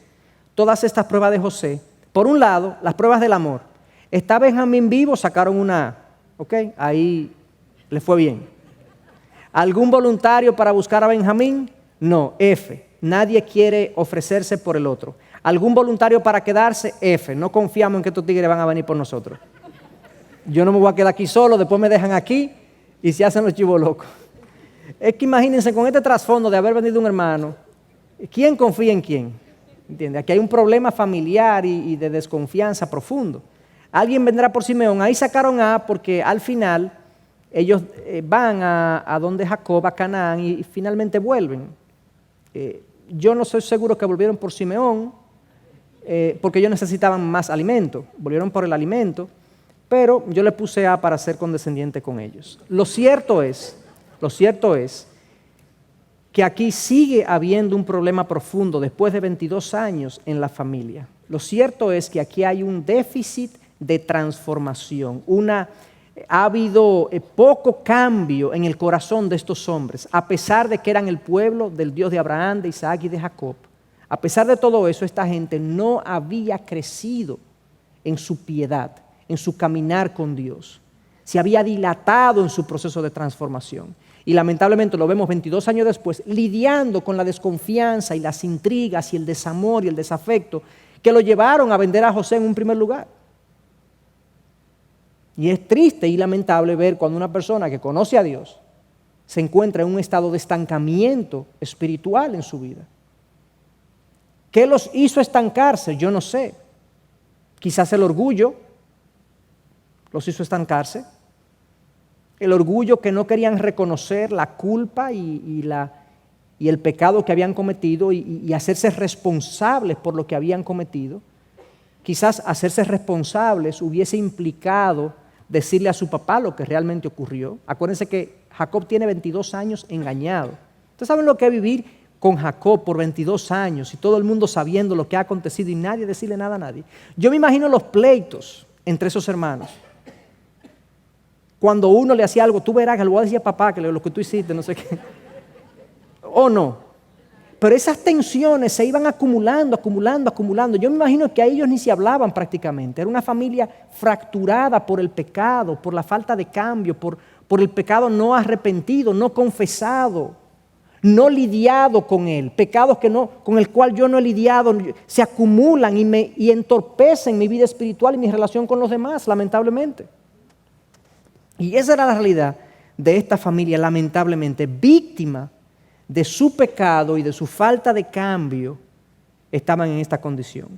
todas estas pruebas de José, por un lado, las pruebas del amor. Está Benjamín vivo, sacaron una, ahí le fue bien. ¿Algún voluntario para buscar a Benjamín? No, F. Nadie quiere ofrecerse por el otro. ¿Algún voluntario para quedarse? F, no confiamos en que estos tigres van a venir por nosotros. Yo no me voy a quedar aquí solo, después me dejan aquí y se hacen los chivos locos. Es que imagínense con este trasfondo de haber venido un hermano, ¿quién confía en quién? ¿Entiende? Aquí hay un problema familiar y de desconfianza profundo. Alguien vendrá por Simeón, ahí sacaron A porque al final ellos van a donde Jacob, a Canaán, y finalmente vuelven. Yo no estoy seguro que volvieron por Simeón, porque ellos necesitaban más alimento, volvieron por el alimento, pero yo le puse A para ser condescendiente con ellos. Lo cierto es que aquí sigue habiendo un problema profundo después de 22 años en la familia. Lo cierto es que aquí hay un déficit de transformación, ha habido poco cambio en el corazón de estos hombres, a pesar de que eran el pueblo del Dios de Abraham, de Isaac y de Jacob. A pesar de todo eso, esta gente no había crecido en su piedad, en su caminar con Dios. Se había dilatado en su proceso de transformación. Y lamentablemente lo vemos 22 años después, lidiando con la desconfianza y las intrigas y el desamor y el desafecto que lo llevaron a vender a José en un primer lugar. Y es triste y lamentable ver cuando una persona que conoce a Dios se encuentra en un estado de estancamiento espiritual en su vida. ¿Qué los hizo estancarse? Yo no sé. Quizás el orgullo los hizo estancarse. El orgullo que no querían reconocer la culpa y el pecado que habían cometido y hacerse responsables por lo que habían cometido. Quizás hacerse responsables hubiese implicado decirle a su papá lo que realmente ocurrió. Acuérdense que Jacob tiene 22 años engañado. ¿Ustedes saben lo que es vivir con Jacob por 22 años y todo el mundo sabiendo lo que ha acontecido y nadie decirle nada a nadie? Yo me imagino los pleitos entre esos hermanos. Cuando uno le hacía algo, tú verás que le voy a decir a papá que lo que tú hiciste, no sé qué. ¿O no? Pero esas tensiones se iban acumulando. Yo me imagino que a ellos ni se hablaban prácticamente. Era una familia fracturada por el pecado, por la falta de cambio, por el pecado no arrepentido, no confesado, no lidiado con él. Pecados con el cual yo no he lidiado, se acumulan y entorpecen mi vida espiritual y mi relación con los demás, lamentablemente. Y esa era la realidad de esta familia, lamentablemente, víctima de su pecado y de su falta de cambio, estaban en esta condición.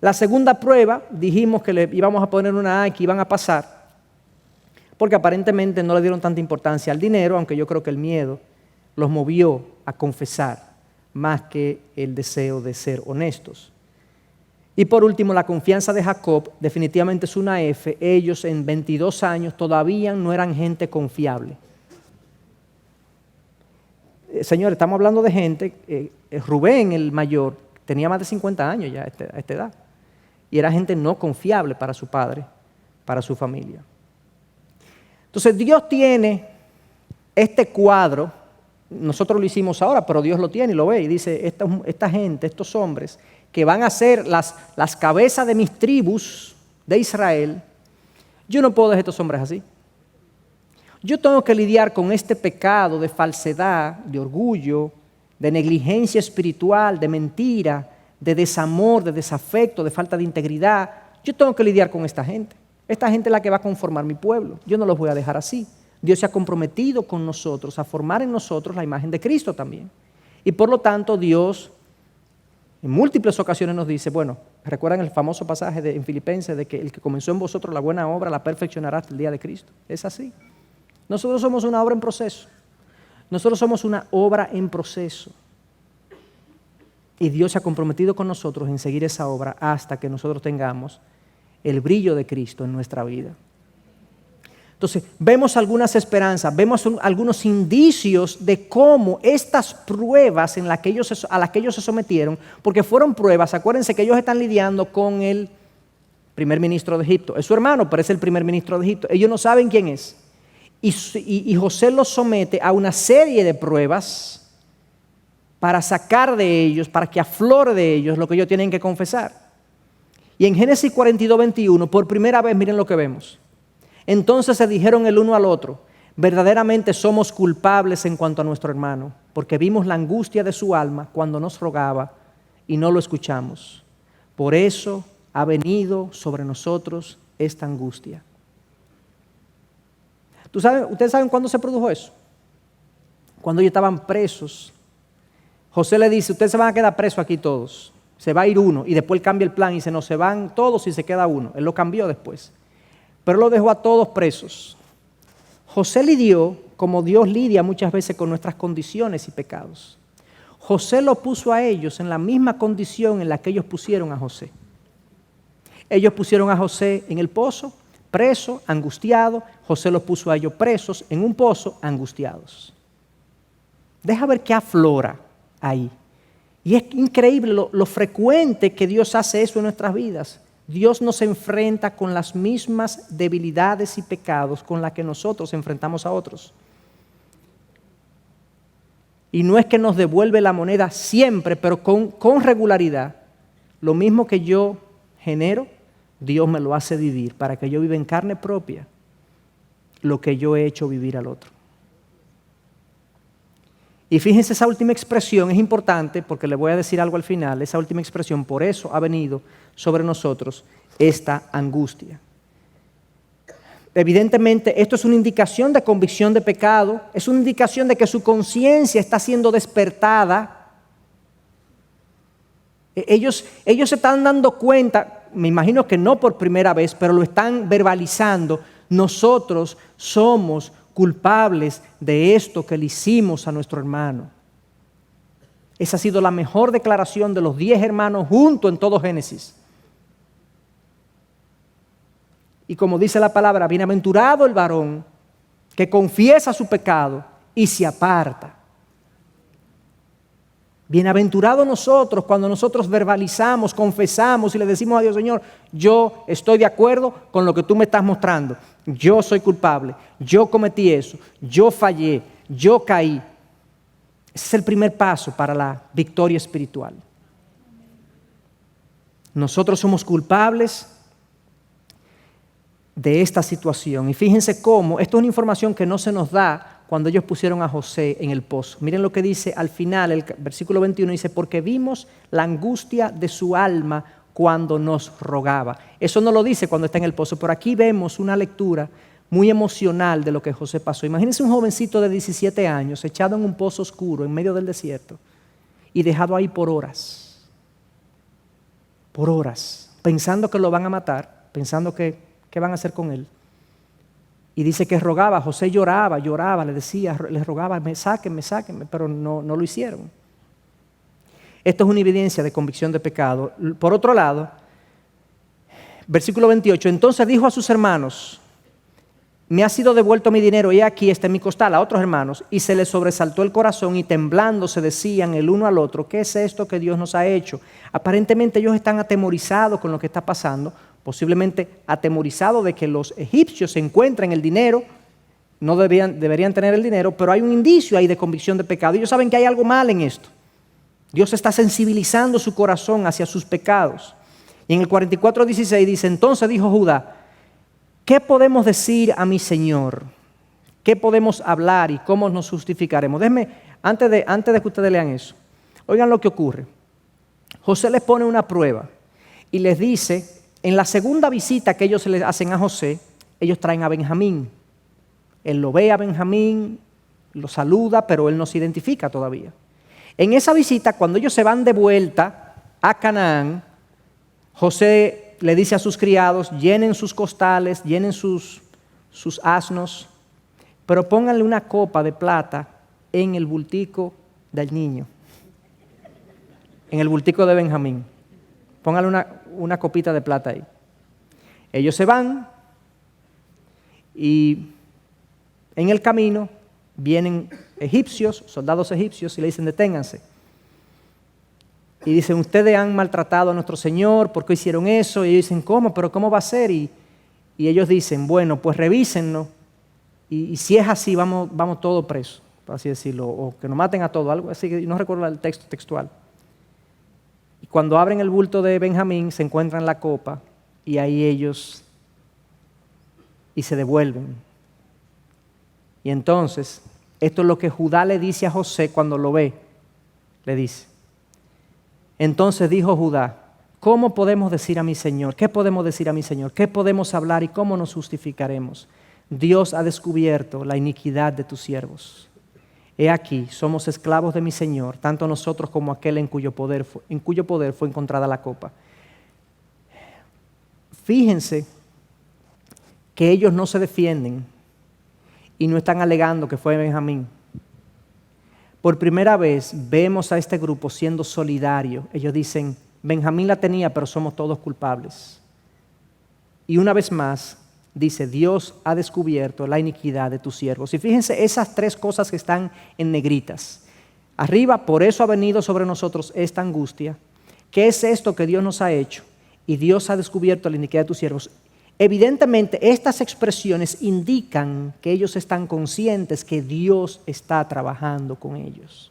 La segunda prueba, dijimos que le íbamos a poner una A y que iban a pasar, porque aparentemente no le dieron tanta importancia al dinero, aunque yo creo que el miedo los movió a confesar más que el deseo de ser honestos. Y por último, la confianza de Jacob definitivamente es una F. Ellos en 22 años todavía no eran gente confiable. Señores, estamos hablando de gente, Rubén el mayor tenía más de 50 años ya a esta edad. Y era gente no confiable para su padre, para su familia. Entonces Dios tiene este cuadro, nosotros lo hicimos ahora, pero Dios lo tiene y lo ve y dice, esta gente, estos hombres, que van a ser las cabezas de mis tribus de Israel, yo no puedo dejar estos hombres así. Yo tengo que lidiar con este pecado de falsedad, de orgullo, de negligencia espiritual, de mentira, de desamor, de desafecto, de falta de integridad. Yo tengo que lidiar con esta gente. Esta gente es la que va a conformar mi pueblo. Yo no los voy a dejar así. Dios se ha comprometido con nosotros a formar en nosotros la imagen de Cristo también. Y por lo tanto Dios en múltiples ocasiones nos dice, bueno, recuerdan el famoso pasaje en Filipenses de que el que comenzó en vosotros la buena obra la perfeccionará hasta el día de Cristo. Es así. Nosotros somos una obra en proceso. Nosotros somos una obra en proceso. Y Dios se ha comprometido con nosotros en seguir esa obra hasta que nosotros tengamos el brillo de Cristo en nuestra vida. Entonces, vemos algunas esperanzas, vemos algunos indicios de cómo estas pruebas a las que ellos se sometieron, porque fueron pruebas, acuérdense que ellos están lidiando con el primer ministro de Egipto. Es su hermano, pero es el primer ministro de Egipto. Ellos no saben quién es. Y José los somete a una serie de pruebas para sacar de ellos, para que aflore de ellos lo que ellos tienen que confesar. Y en Génesis 42, 21, por primera vez, miren lo que vemos. Entonces se dijeron el uno al otro, verdaderamente somos culpables en cuanto a nuestro hermano, porque vimos la angustia de su alma cuando nos rogaba y no lo escuchamos. Por eso ha venido sobre nosotros esta angustia. ¿Ustedes saben cuándo se produjo eso? Cuando ellos estaban presos. José le dice, ustedes se van a quedar presos aquí todos. Se va a ir uno. Y después él cambia el plan y dice, no, se van todos y se queda uno. Él lo cambió después. Pero lo dejó a todos presos. José lidió como Dios lidia muchas veces con nuestras condiciones y pecados. José lo puso a ellos en la misma condición en la que ellos pusieron a José. Ellos pusieron a José en el pozo, preso, angustiado. José los puso a ellos presos en un pozo, angustiados. Deja ver qué aflora ahí. Y es increíble lo frecuente que Dios hace eso en nuestras vidas. Dios nos enfrenta con las mismas debilidades y pecados con las que nosotros enfrentamos a otros. Y no es que nos devuelve la moneda siempre, pero con regularidad. Lo mismo que yo genero, Dios me lo hace vivir para que yo viva en carne propia lo que yo he hecho vivir al otro. Y fíjense, esa última expresión es importante porque le voy a decir algo al final. Esa última expresión, por eso ha venido sobre nosotros esta angustia. Evidentemente, esto es una indicación de convicción de pecado, es una indicación de que su conciencia está siendo despertada. Ellos se están dando cuenta, me imagino que no por primera vez, pero lo están verbalizando. Nosotros somos culpables de esto que le hicimos a nuestro hermano. Esa ha sido la mejor declaración de los 10 hermanos juntos en todo Génesis. Y como dice la palabra, bienaventurado el varón que confiesa su pecado y se aparta. Bienaventurado nosotros cuando nosotros verbalizamos, confesamos y le decimos a Dios, Señor, yo estoy de acuerdo con lo que tú me estás mostrando. Yo soy culpable, yo cometí eso, yo fallé, yo caí. Ese es el primer paso para la victoria espiritual. Nosotros somos culpables de esta situación. Y fíjense cómo, esto es una información que no se nos da cuando ellos pusieron a José en el pozo. Miren lo que dice al final, el versículo 21 dice, porque vimos la angustia de su alma cuando nos rogaba. Eso no lo dice cuando está en el pozo, pero aquí vemos una lectura muy emocional de lo que José pasó. Imagínense un jovencito de 17 años echado en un pozo oscuro en medio del desierto y dejado ahí por horas, pensando que lo van a matar, pensando que ¿qué van a hacer con él? Y dice que rogaba, José lloraba, le decía, les rogaba, sáquenme, pero no lo hicieron. Esto es una evidencia de convicción de pecado. Por otro lado, versículo 28, entonces dijo a sus hermanos, me ha sido devuelto mi dinero y aquí está en mi costal, a otros hermanos, y se les sobresaltó el corazón y temblando se decían el uno al otro, ¿qué es esto que Dios nos ha hecho? Aparentemente ellos están atemorizados con lo que está pasando, posiblemente atemorizados de que los egipcios se encuentren el dinero, no deberían tener el dinero, pero hay un indicio ahí de convicción de pecado. Ellos saben que hay algo mal en esto. Dios está sensibilizando su corazón hacia sus pecados. Y en el 44:16 dice, entonces dijo Judá, ¿qué podemos decir a mi Señor? ¿Qué podemos hablar y cómo nos justificaremos? Déjenme, antes de que ustedes lean eso, oigan lo que ocurre. José les pone una prueba y les dice, en la segunda visita que ellos le hacen a José, ellos traen a Benjamín. Él lo ve a Benjamín, lo saluda, pero él no se identifica todavía. En esa visita, cuando ellos se van de vuelta a Canaán, José le dice a sus criados, llenen sus costales, llenen sus asnos, pero pónganle una copa de plata en el bultico del niño, en el bultico de Benjamín. Pónganle una copita de plata ahí. Ellos se van y en el camino vienen egipcios, soldados egipcios, y le dicen, deténganse. Y dicen, ustedes han maltratado a nuestro Señor, ¿por qué hicieron eso? Y ellos dicen, ¿cómo? ¿Pero cómo va a ser? Y ellos dicen, bueno, pues revísennos, y si es así, vamos todos presos, por así decirlo, o que nos maten a todos, algo así, no recuerdo el texto textual. Y cuando abren el bulto de Benjamín, se encuentran la copa, y ahí ellos, y se devuelven. Y entonces, esto es lo que Judá le dice a José cuando lo ve, le dice, entonces dijo Judá, ¿Cómo podemos decir a mi Señor? ¿Qué podemos decir a mi Señor? ¿Qué podemos hablar y cómo nos justificaremos? Dios ha descubierto la iniquidad de tus siervos. He aquí, somos esclavos de mi Señor, tanto nosotros como aquel en cuyo poder fue encontrada la copa. Fíjense que ellos no se defienden y no están alegando que fue Benjamín. Por primera vez vemos a este grupo siendo solidario. Ellos dicen, Benjamín la tenía, pero somos todos culpables. Y una vez más, dice, Dios ha descubierto la iniquidad de tus siervos. Y fíjense esas tres cosas que están en negritas. Arriba, por eso ha venido sobre nosotros esta angustia. ¿Qué es esto que Dios nos ha hecho? Y Dios ha descubierto la iniquidad de tus siervos. Evidentemente, estas expresiones indican que ellos están conscientes que Dios está trabajando con ellos.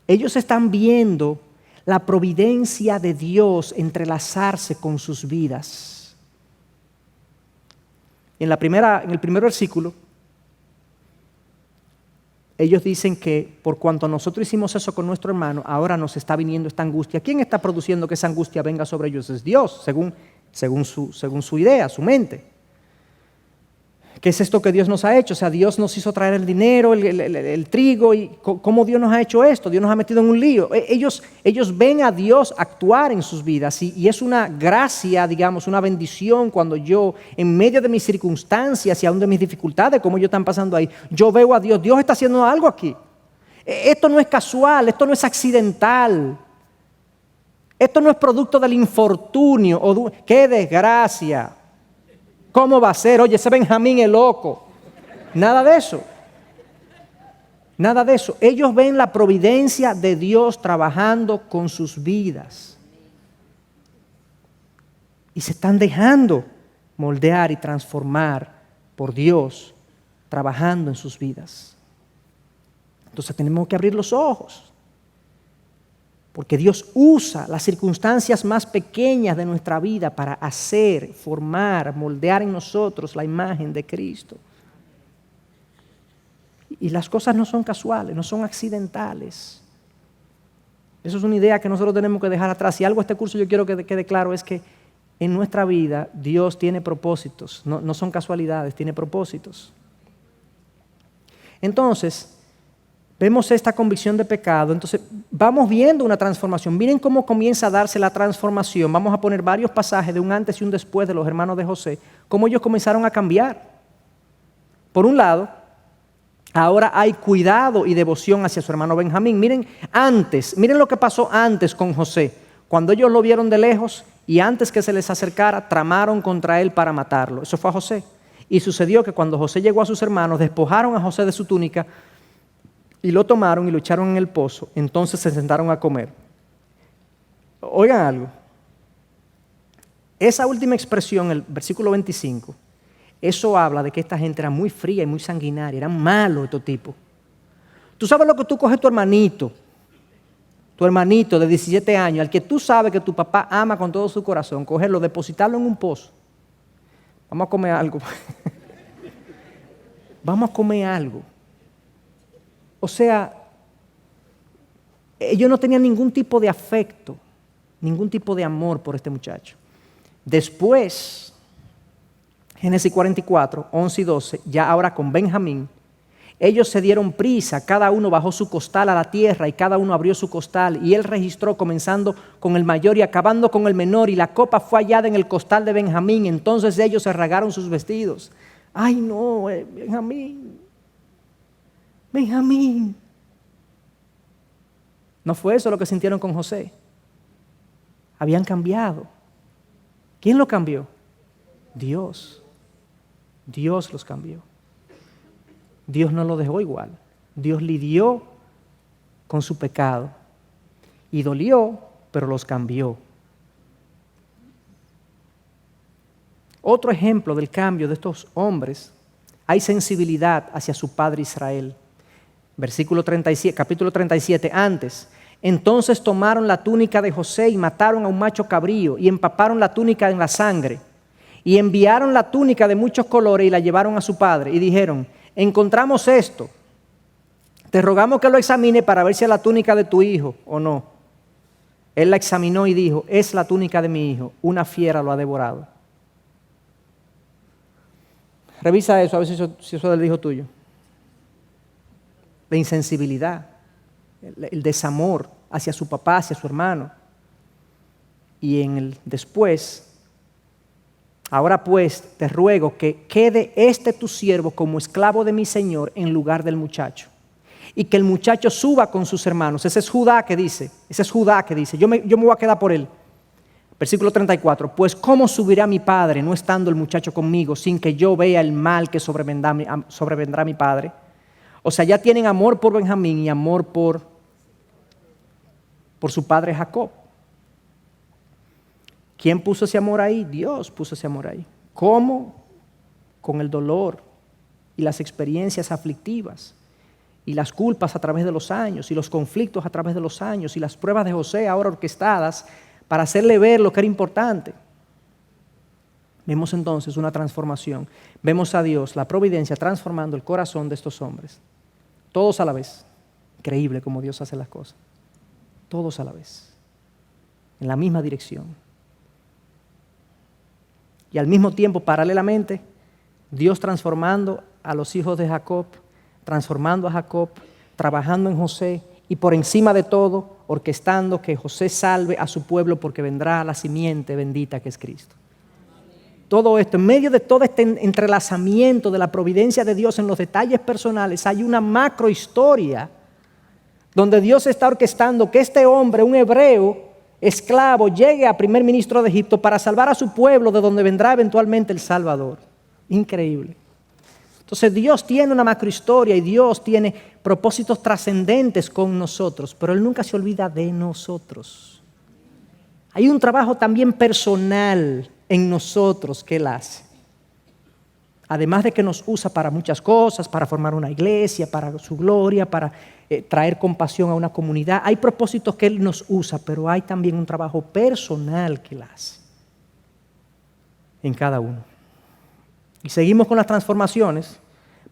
Ellos están viendo la providencia de Dios entrelazarse con sus vidas. En el primer versículo, ellos dicen que por cuanto nosotros hicimos eso con nuestro hermano, ahora nos está viniendo esta angustia. ¿Quién está produciendo que esa angustia venga sobre ellos? Es Dios, según su idea, su mente. ¿Qué es esto que Dios nos ha hecho? O sea, Dios nos hizo traer el dinero, el trigo, y ¿cómo Dios nos ha hecho esto? Dios nos ha metido en un lío. Ellos ven a Dios actuar en sus vidas y es una gracia, digamos, una bendición cuando yo, en medio de mis circunstancias y aún de mis dificultades, como ellos están pasando ahí, yo veo a Dios. Dios está haciendo algo aquí. Esto no es casual, esto no es accidental. Esto no es producto del infortunio. ¡Qué desgracia! ¿Cómo va a ser? Oye, ese Benjamín es loco. Nada de eso. Nada de eso. Ellos ven la providencia de Dios trabajando con sus vidas. Y se están dejando moldear y transformar por Dios trabajando en sus vidas. Entonces tenemos que abrir los ojos. Porque Dios usa las circunstancias más pequeñas de nuestra vida para hacer, formar, moldear en nosotros la imagen de Cristo. Y las cosas no son casuales, no son accidentales. Eso es una idea que nosotros tenemos que dejar atrás. Y algo de este curso yo quiero que quede claro es que en nuestra vida Dios tiene propósitos, no son casualidades, tiene propósitos. Entonces, vemos esta convicción de pecado, entonces vamos viendo una transformación. Miren cómo comienza a darse la transformación. Vamos a poner varios pasajes de un antes y un después de los hermanos de José, cómo ellos comenzaron a cambiar. Por un lado, ahora hay cuidado y devoción hacia su hermano Benjamín. Miren lo que pasó antes con José. Cuando ellos lo vieron de lejos y antes que se les acercara, tramaron contra él para matarlo. Eso fue a José. Y sucedió que cuando José llegó a sus hermanos, despojaron a José de su túnica, y lo tomaron y lo echaron en el pozo. Entonces se sentaron a comer. Oigan algo. Esa última expresión, el versículo 25, eso habla de que esta gente era muy fría y muy sanguinaria. Eran malos estos tipos. Tú sabes lo que tú coges tu hermanito de 17 años, al que tú sabes que tu papá ama con todo su corazón, cogerlo, depositarlo en un pozo. Vamos a comer algo. Vamos a comer algo. O sea, ellos no tenían ningún tipo de afecto, ningún tipo de amor por este muchacho. Después, Génesis 44, 11 y 12, ya ahora con Benjamín, ellos se dieron prisa, cada uno bajó su costal a la tierra y cada uno abrió su costal y él registró comenzando con el mayor y acabando con el menor y la copa fue hallada en el costal de Benjamín, entonces ellos se rasgaron sus vestidos. ¡Ay no, Benjamín! No fue eso lo que sintieron con José. Habían cambiado. ¿Quién lo cambió? Dios. Dios los cambió. Dios no lo dejó igual. Dios lidió con su pecado. Y dolió, pero los cambió. Otro ejemplo del cambio de estos hombres, hay sensibilidad hacia su padre Israel. Versículo 37, capítulo 37, antes. Entonces tomaron la túnica de José y mataron a un macho cabrío y empaparon la túnica en la sangre. Y enviaron la túnica de muchos colores y la llevaron a su padre. Y dijeron, encontramos esto. Te rogamos que lo examine para ver si es la túnica de tu hijo o no. Él la examinó y dijo, es la túnica de mi hijo, una fiera lo ha devorado. Revisa eso, a ver si eso es del hijo tuyo. La insensibilidad, el desamor hacia su papá, hacia su hermano. Y en el después, ahora pues te ruego que quede tu siervo como esclavo de mi señor en lugar del muchacho. Y que el muchacho suba con sus hermanos. Ese es Judá que dice, yo me voy a quedar por él. Versículo 34, pues ¿cómo subirá mi padre no estando el muchacho conmigo sin que yo vea el mal que sobrevendrá mi padre? O sea, ya tienen amor por Benjamín y amor por su padre Jacob. ¿Quién puso ese amor ahí? Dios puso ese amor ahí. ¿Cómo? Con el dolor y las experiencias aflictivas y las culpas a través de los años y los conflictos a través de los años y las pruebas de José ahora orquestadas para hacerle ver lo que era importante. Vemos entonces una transformación. Vemos a Dios, la providencia, transformando el corazón de estos hombres. Todos a la vez. Increíble cómo Dios hace las cosas. Todos a la vez. En la misma dirección. Y al mismo tiempo, paralelamente, Dios transformando a los hijos de Jacob, transformando a Jacob, trabajando en José y por encima de todo, orquestando que José salve a su pueblo porque vendrá la simiente bendita que es Cristo. Todo esto, en medio de todo este entrelazamiento de la providencia de Dios en los detalles personales, hay una macrohistoria donde Dios está orquestando que este hombre, un hebreo, esclavo, llegue a primer ministro de Egipto para salvar a su pueblo de donde vendrá eventualmente el Salvador. Increíble. Entonces Dios tiene una macrohistoria y Dios tiene propósitos trascendentes con nosotros, pero Él nunca se olvida de nosotros. Hay un trabajo también personal en nosotros que Él hace. Además de que nos usa para muchas cosas, para formar una iglesia, para su gloria, para traer compasión a una comunidad. Hay propósitos que Él nos usa, pero hay también un trabajo personal que Él hace en cada uno. Y seguimos con las transformaciones.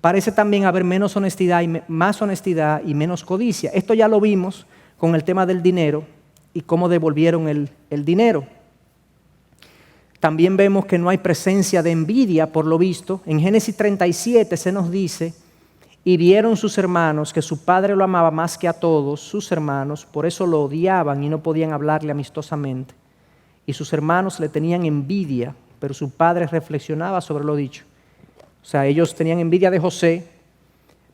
Parece también haber menos honestidad y más honestidad y menos codicia. Esto ya lo vimos con el tema del dinero y cómo devolvieron el dinero. También vemos que no hay presencia de envidia, por lo visto. En Génesis 37 se nos dice, y vieron sus hermanos que su padre lo amaba más que a todos sus hermanos, por eso lo odiaban y no podían hablarle amistosamente. Y sus hermanos le tenían envidia, pero su padre reflexionaba sobre lo dicho. O sea, ellos tenían envidia de José,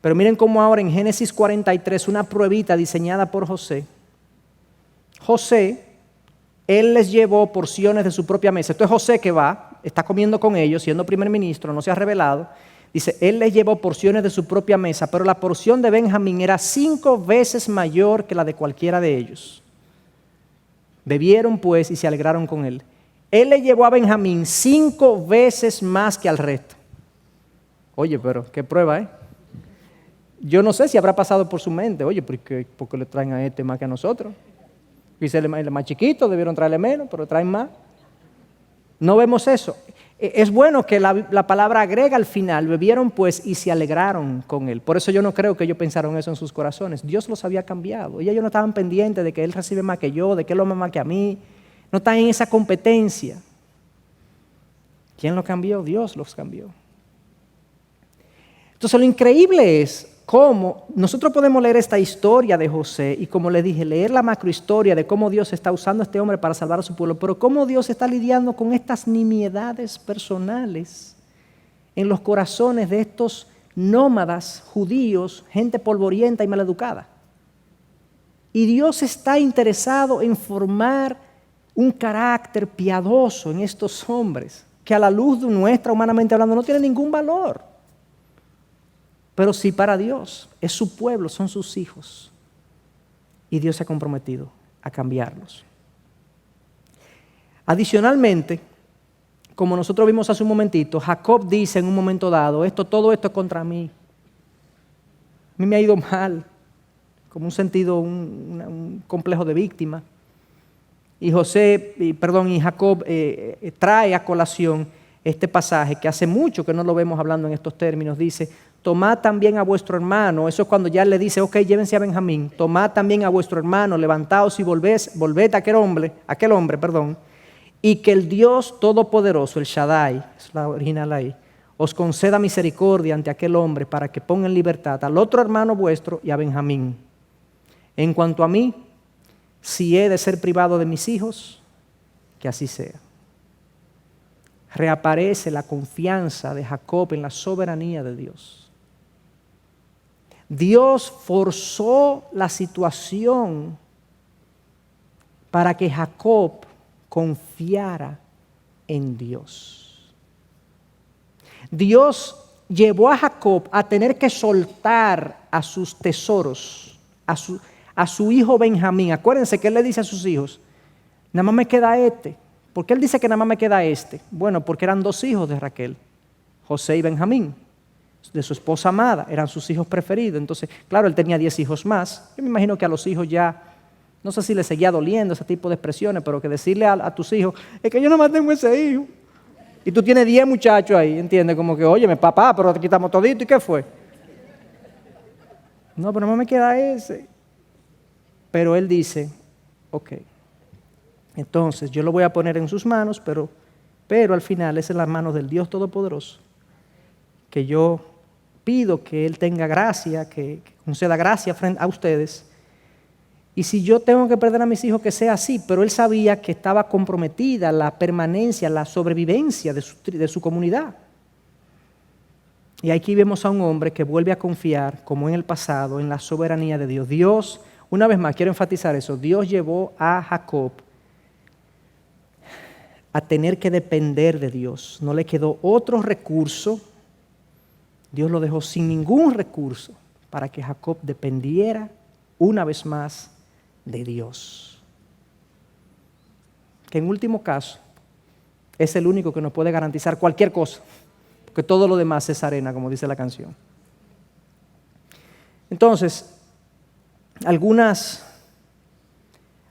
pero miren cómo ahora en Génesis 43, una pruebita diseñada por José, él les llevó porciones de su propia mesa. Esto es José que va, está comiendo con ellos, siendo primer ministro, no se ha revelado. Dice, él les llevó porciones de su propia mesa, pero la porción de Benjamín era 5 veces mayor que la de cualquiera de ellos. Bebieron pues y se alegraron con él. Él le llevó a Benjamín 5 veces más que al resto. Oye, pero qué prueba, ¿eh? Yo no sé si habrá pasado por su mente, oye, ¿por qué le traen a este más que a nosotros? Dice, el más chiquito, debieron traerle menos, pero traen más. No vemos eso. Es bueno que la palabra agrega al final, bebieron pues y se alegraron con él. Por eso yo no creo que ellos pensaron eso en sus corazones. Dios los había cambiado. Y ellos no estaban pendientes de que él recibe más que yo, de que él lo ama más que a mí. No están en esa competencia. ¿Quién los cambió? Dios los cambió. Entonces lo increíble es cómo nosotros podemos leer esta historia de José y, como le dije, leer la macrohistoria de cómo Dios está usando a este hombre para salvar a su pueblo, pero cómo Dios está lidiando con estas nimiedades personales en los corazones de estos nómadas judíos, gente polvorienta y maleducada. Y Dios está interesado en formar un carácter piadoso en estos hombres que a la luz de nuestra, humanamente hablando, no tiene ningún valor. Pero sí para Dios, es su pueblo, son sus hijos. Y Dios se ha comprometido a cambiarlos. Adicionalmente, como nosotros vimos hace un momentito, Jacob dice en un momento dado, todo esto es contra mí. A mí me ha ido mal, como un sentido, un complejo de víctima. Y Jacob trae a colación este pasaje que hace mucho que no lo vemos hablando en estos términos. Dice, tomad también a vuestro hermano. Eso es cuando ya le dice, ok, llévense a Benjamín. Tomad también a vuestro hermano, levantaos y volved a aquel hombre, y que el Dios Todopoderoso, el Shaddai, es la original ahí, os conceda misericordia ante aquel hombre para que ponga en libertad al otro hermano vuestro y a Benjamín. En cuanto a mí, si he de ser privado de mis hijos, que así sea. Reaparece la confianza de Jacob en la soberanía de Dios. Dios forzó la situación para que Jacob confiara en Dios. Dios llevó a Jacob a tener que soltar a sus tesoros, a su hijo Benjamín. Acuérdense que él le dice a sus hijos, nada más me queda este. ¿Por qué él dice que nada más me queda este? Bueno, porque eran 2 hijos de Raquel, José y Benjamín, de su esposa amada, eran sus hijos preferidos. Entonces, claro, él tenía 10 hijos más. Yo me imagino que a los hijos ya, no sé si les seguía doliendo ese tipo de expresiones, pero que decirle a tus hijos, es que yo nada más tengo ese hijo. Y tú tienes 10 muchachos ahí, ¿entiendes? Como que, óyeme, papá, pero te quitamos todito, ¿y qué fue? No, pero nada más me queda ese. Pero él dice, ok, entonces yo lo voy a poner en sus manos, pero al final es en las manos del Dios Todopoderoso, que yo pido que Él tenga gracia, que conceda gracia frente a ustedes. Y si yo tengo que perder a mis hijos, que sea así, pero él sabía que estaba comprometida la permanencia, la sobrevivencia de su comunidad. Y aquí vemos a un hombre que vuelve a confiar, como en el pasado, en la soberanía de Dios. Dios, una vez más, quiero enfatizar eso, Dios llevó a Jacob a tener que depender de Dios. No le quedó otro recurso. Dios lo dejó sin ningún recurso para que Jacob dependiera una vez más de Dios. Que en último caso es el único que nos puede garantizar cualquier cosa, porque todo lo demás es arena, como dice la canción. Entonces, algunas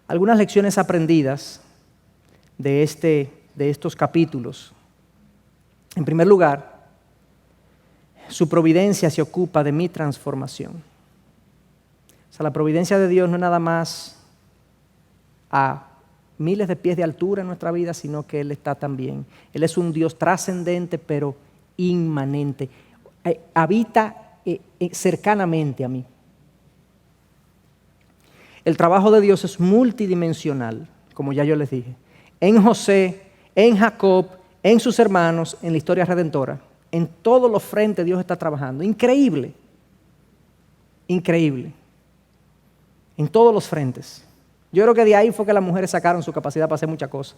lecciones aprendidas de estos capítulos. En primer lugar, su providencia se ocupa de mi transformación. O sea, la providencia de Dios no es nada más a miles de pies de altura en nuestra vida, sino que Él está también. Él es un Dios trascendente, pero inmanente. Habita cercanamente a mí. El trabajo de Dios es multidimensional, como ya yo les dije. En José, en Jacob, en sus hermanos, en la historia redentora. En todos los frentes Dios está trabajando. Increíble. Increíble. En todos los frentes. Yo creo que de ahí fue que las mujeres sacaron su capacidad para hacer muchas cosas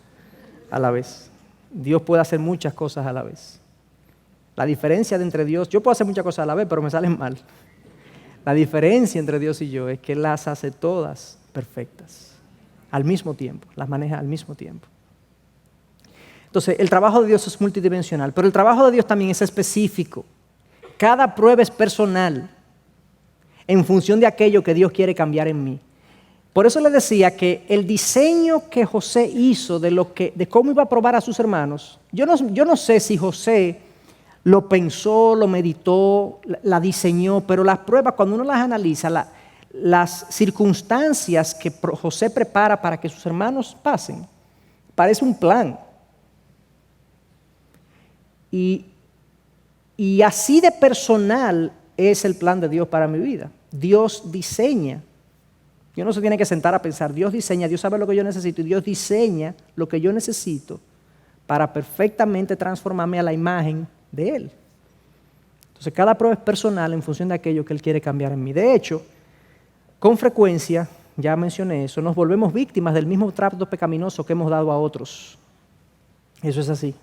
a la vez. Dios puede hacer muchas cosas a la vez. La diferencia entre Dios, yo puedo hacer muchas cosas a la vez, pero me salen mal. La diferencia entre Dios y yo es que Él las hace todas perfectas. Al mismo tiempo, las maneja al mismo tiempo. Entonces, el trabajo de Dios es multidimensional, pero el trabajo de Dios también es específico. Cada prueba es personal, en función de aquello que Dios quiere cambiar en mí. Por eso le decía que el diseño que José hizo de cómo iba a probar a sus hermanos, yo no sé si José lo pensó, lo meditó, la diseñó, pero las pruebas, cuando uno las analiza, las circunstancias que José prepara para que sus hermanos pasen, parece un plan. Y así de personal es el plan de Dios para mi vida. Dios diseña. Dios no se tiene que sentar a pensar. Dios diseña, Dios sabe lo que yo necesito y Dios diseña lo que yo necesito para perfectamente transformarme a la imagen de Él. Entonces, cada prueba es personal en función de aquello que Él quiere cambiar en mí. De hecho, con frecuencia, ya mencioné eso, nos volvemos víctimas del mismo trato pecaminoso que hemos dado a otros. Eso es así.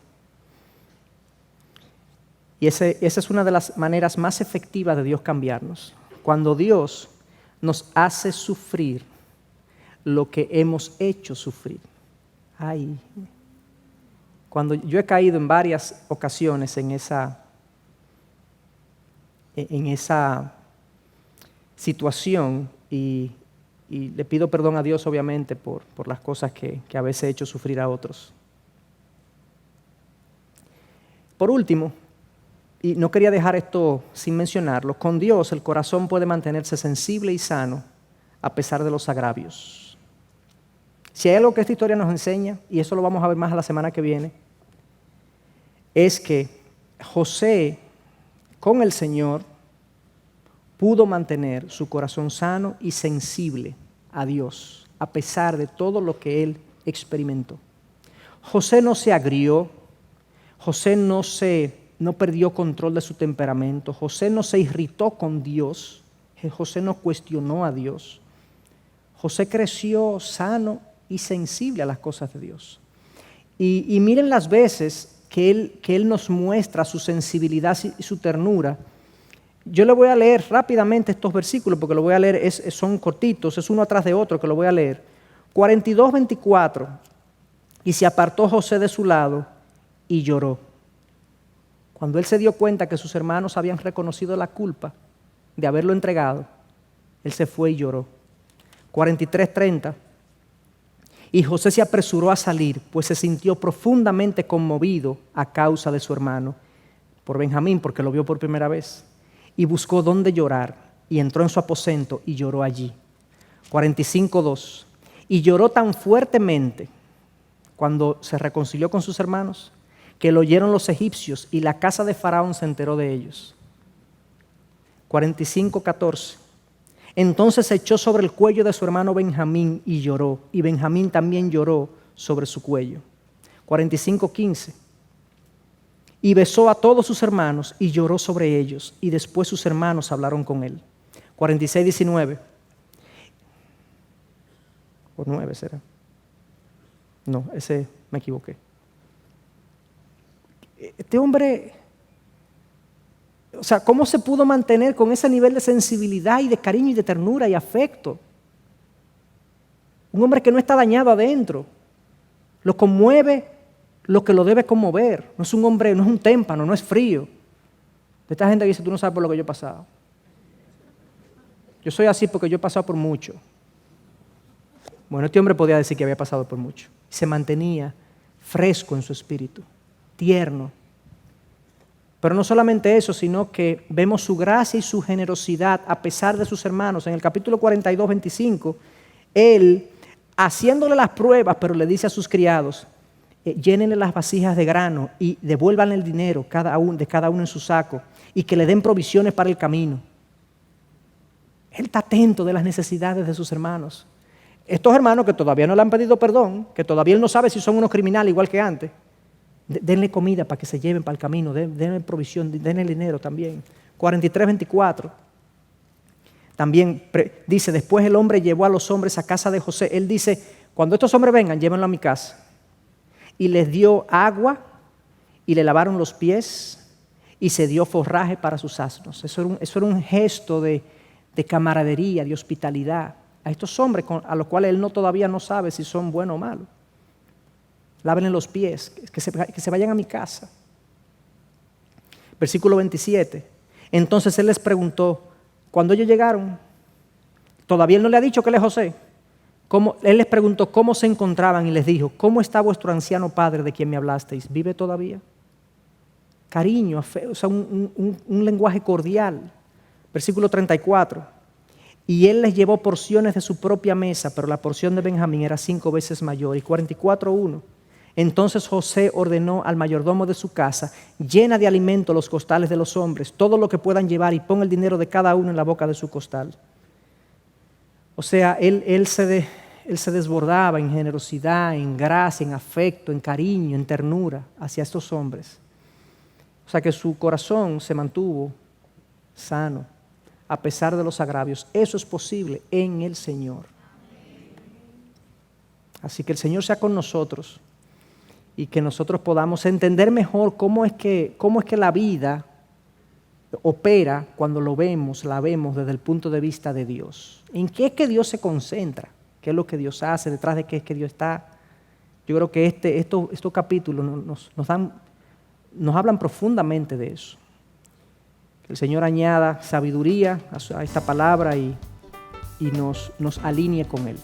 Y esa es una de las maneras más efectivas de Dios cambiarnos. Cuando Dios nos hace sufrir lo que hemos hecho sufrir. Ay. Cuando yo he caído en varias ocasiones en esa situación y le pido perdón a Dios obviamente por las cosas que a veces he hecho sufrir a otros. Por último, y no quería dejar esto sin mencionarlo, con Dios el corazón puede mantenerse sensible y sano a pesar de los agravios. Si hay algo que esta historia nos enseña, y eso lo vamos a ver más la semana que viene, es que José, con el Señor, pudo mantener su corazón sano y sensible a Dios, a pesar de todo lo que él experimentó. José no se agrió, José no perdió control de su temperamento, José no se irritó con Dios, José no cuestionó a Dios. José creció sano y sensible a las cosas de Dios. Y miren las veces que él nos muestra su sensibilidad y su ternura. Yo le voy a leer rápidamente estos versículos porque lo voy a leer, son cortitos, es uno atrás de otro que lo voy a leer. 42, 24. Y se apartó José de su lado y lloró. Cuando él se dio cuenta que sus hermanos habían reconocido la culpa de haberlo entregado, él se fue y lloró. 43, 30. Y José se apresuró a salir, pues se sintió profundamente conmovido a causa de su hermano, por Benjamín, porque lo vio por primera vez. Y buscó dónde llorar, y entró en su aposento y lloró allí. 45, 2. Y lloró tan fuertemente cuando se reconcilió con sus hermanos, que lo oyeron los egipcios, y la casa de Faraón se enteró de ellos. 45, 14. Entonces se echó sobre el cuello de su hermano Benjamín y lloró, y Benjamín también lloró sobre su cuello. 45, 15. Y besó a todos sus hermanos y lloró sobre ellos, y después sus hermanos hablaron con él. 46, 19. ¿O 9 será? No, ese me equivoqué. Este hombre, o sea, ¿cómo se pudo mantener con ese nivel de sensibilidad y de cariño y de ternura y afecto? Un hombre que no está dañado adentro, lo conmueve lo que lo debe conmover. No es un hombre, no es un témpano, no es frío. De esta gente que dice, tú no sabes por lo que yo he pasado. Yo soy así porque yo he pasado por mucho. Bueno, este hombre podía decir que había pasado por mucho. Se mantenía fresco en su espíritu, tierno. Pero no solamente eso, sino que vemos su gracia y su generosidad a pesar de sus hermanos. En el capítulo 42, 25, él, haciéndole las pruebas, pero le dice a sus criados, llénenle las vasijas de grano y devuélvanle el dinero de cada uno en su saco, y que le den provisiones para el camino. Él está atento de las necesidades de sus hermanos. Estos hermanos que todavía no le han pedido perdón, que todavía él no sabe si son unos criminales igual que antes, denle comida para que se lleven para el camino, denle provisión, denle dinero también. 43, 24. También dice, después el hombre llevó a los hombres a casa de José. Él dice, cuando estos hombres vengan, llévenlo a mi casa. Y les dio agua y le lavaron los pies y se dio forraje para sus asnos. Eso era un gesto de camaradería, de hospitalidad a estos hombres a los cuales él todavía no sabe si son buenos o malos. Lávenle los pies, que se vayan a mi casa. Versículo 27. Entonces él les preguntó, cuando ellos llegaron, todavía él no le ha dicho que él es José. Él les preguntó cómo se encontraban y les dijo, ¿cómo está vuestro anciano padre de quien me hablasteis? ¿Vive todavía? Cariño, o sea, un lenguaje cordial. Versículo 34. Y él les llevó porciones de su propia mesa, pero la porción de Benjamín era 5 veces mayor. Y 44:1. Entonces José ordenó al mayordomo de su casa, llena de alimento los costales de los hombres, todo lo que puedan llevar, y pon el dinero de cada uno en la boca de su costal. O sea, él se desbordaba en generosidad, en gracia, en afecto, en cariño, en ternura hacia estos hombres. O sea que su corazón se mantuvo sano a pesar de los agravios. Eso es posible en el Señor. Así que el Señor sea con nosotros y que nosotros podamos entender mejor cómo es que la vida opera cuando la vemos desde el punto de vista de Dios. ¿En qué es que Dios se concentra? ¿Qué es lo que Dios hace? ¿Detrás de qué es que Dios está? Yo creo que estos capítulos nos hablan profundamente de eso. Que el Señor añada sabiduría a esta palabra y nos alinee con Él.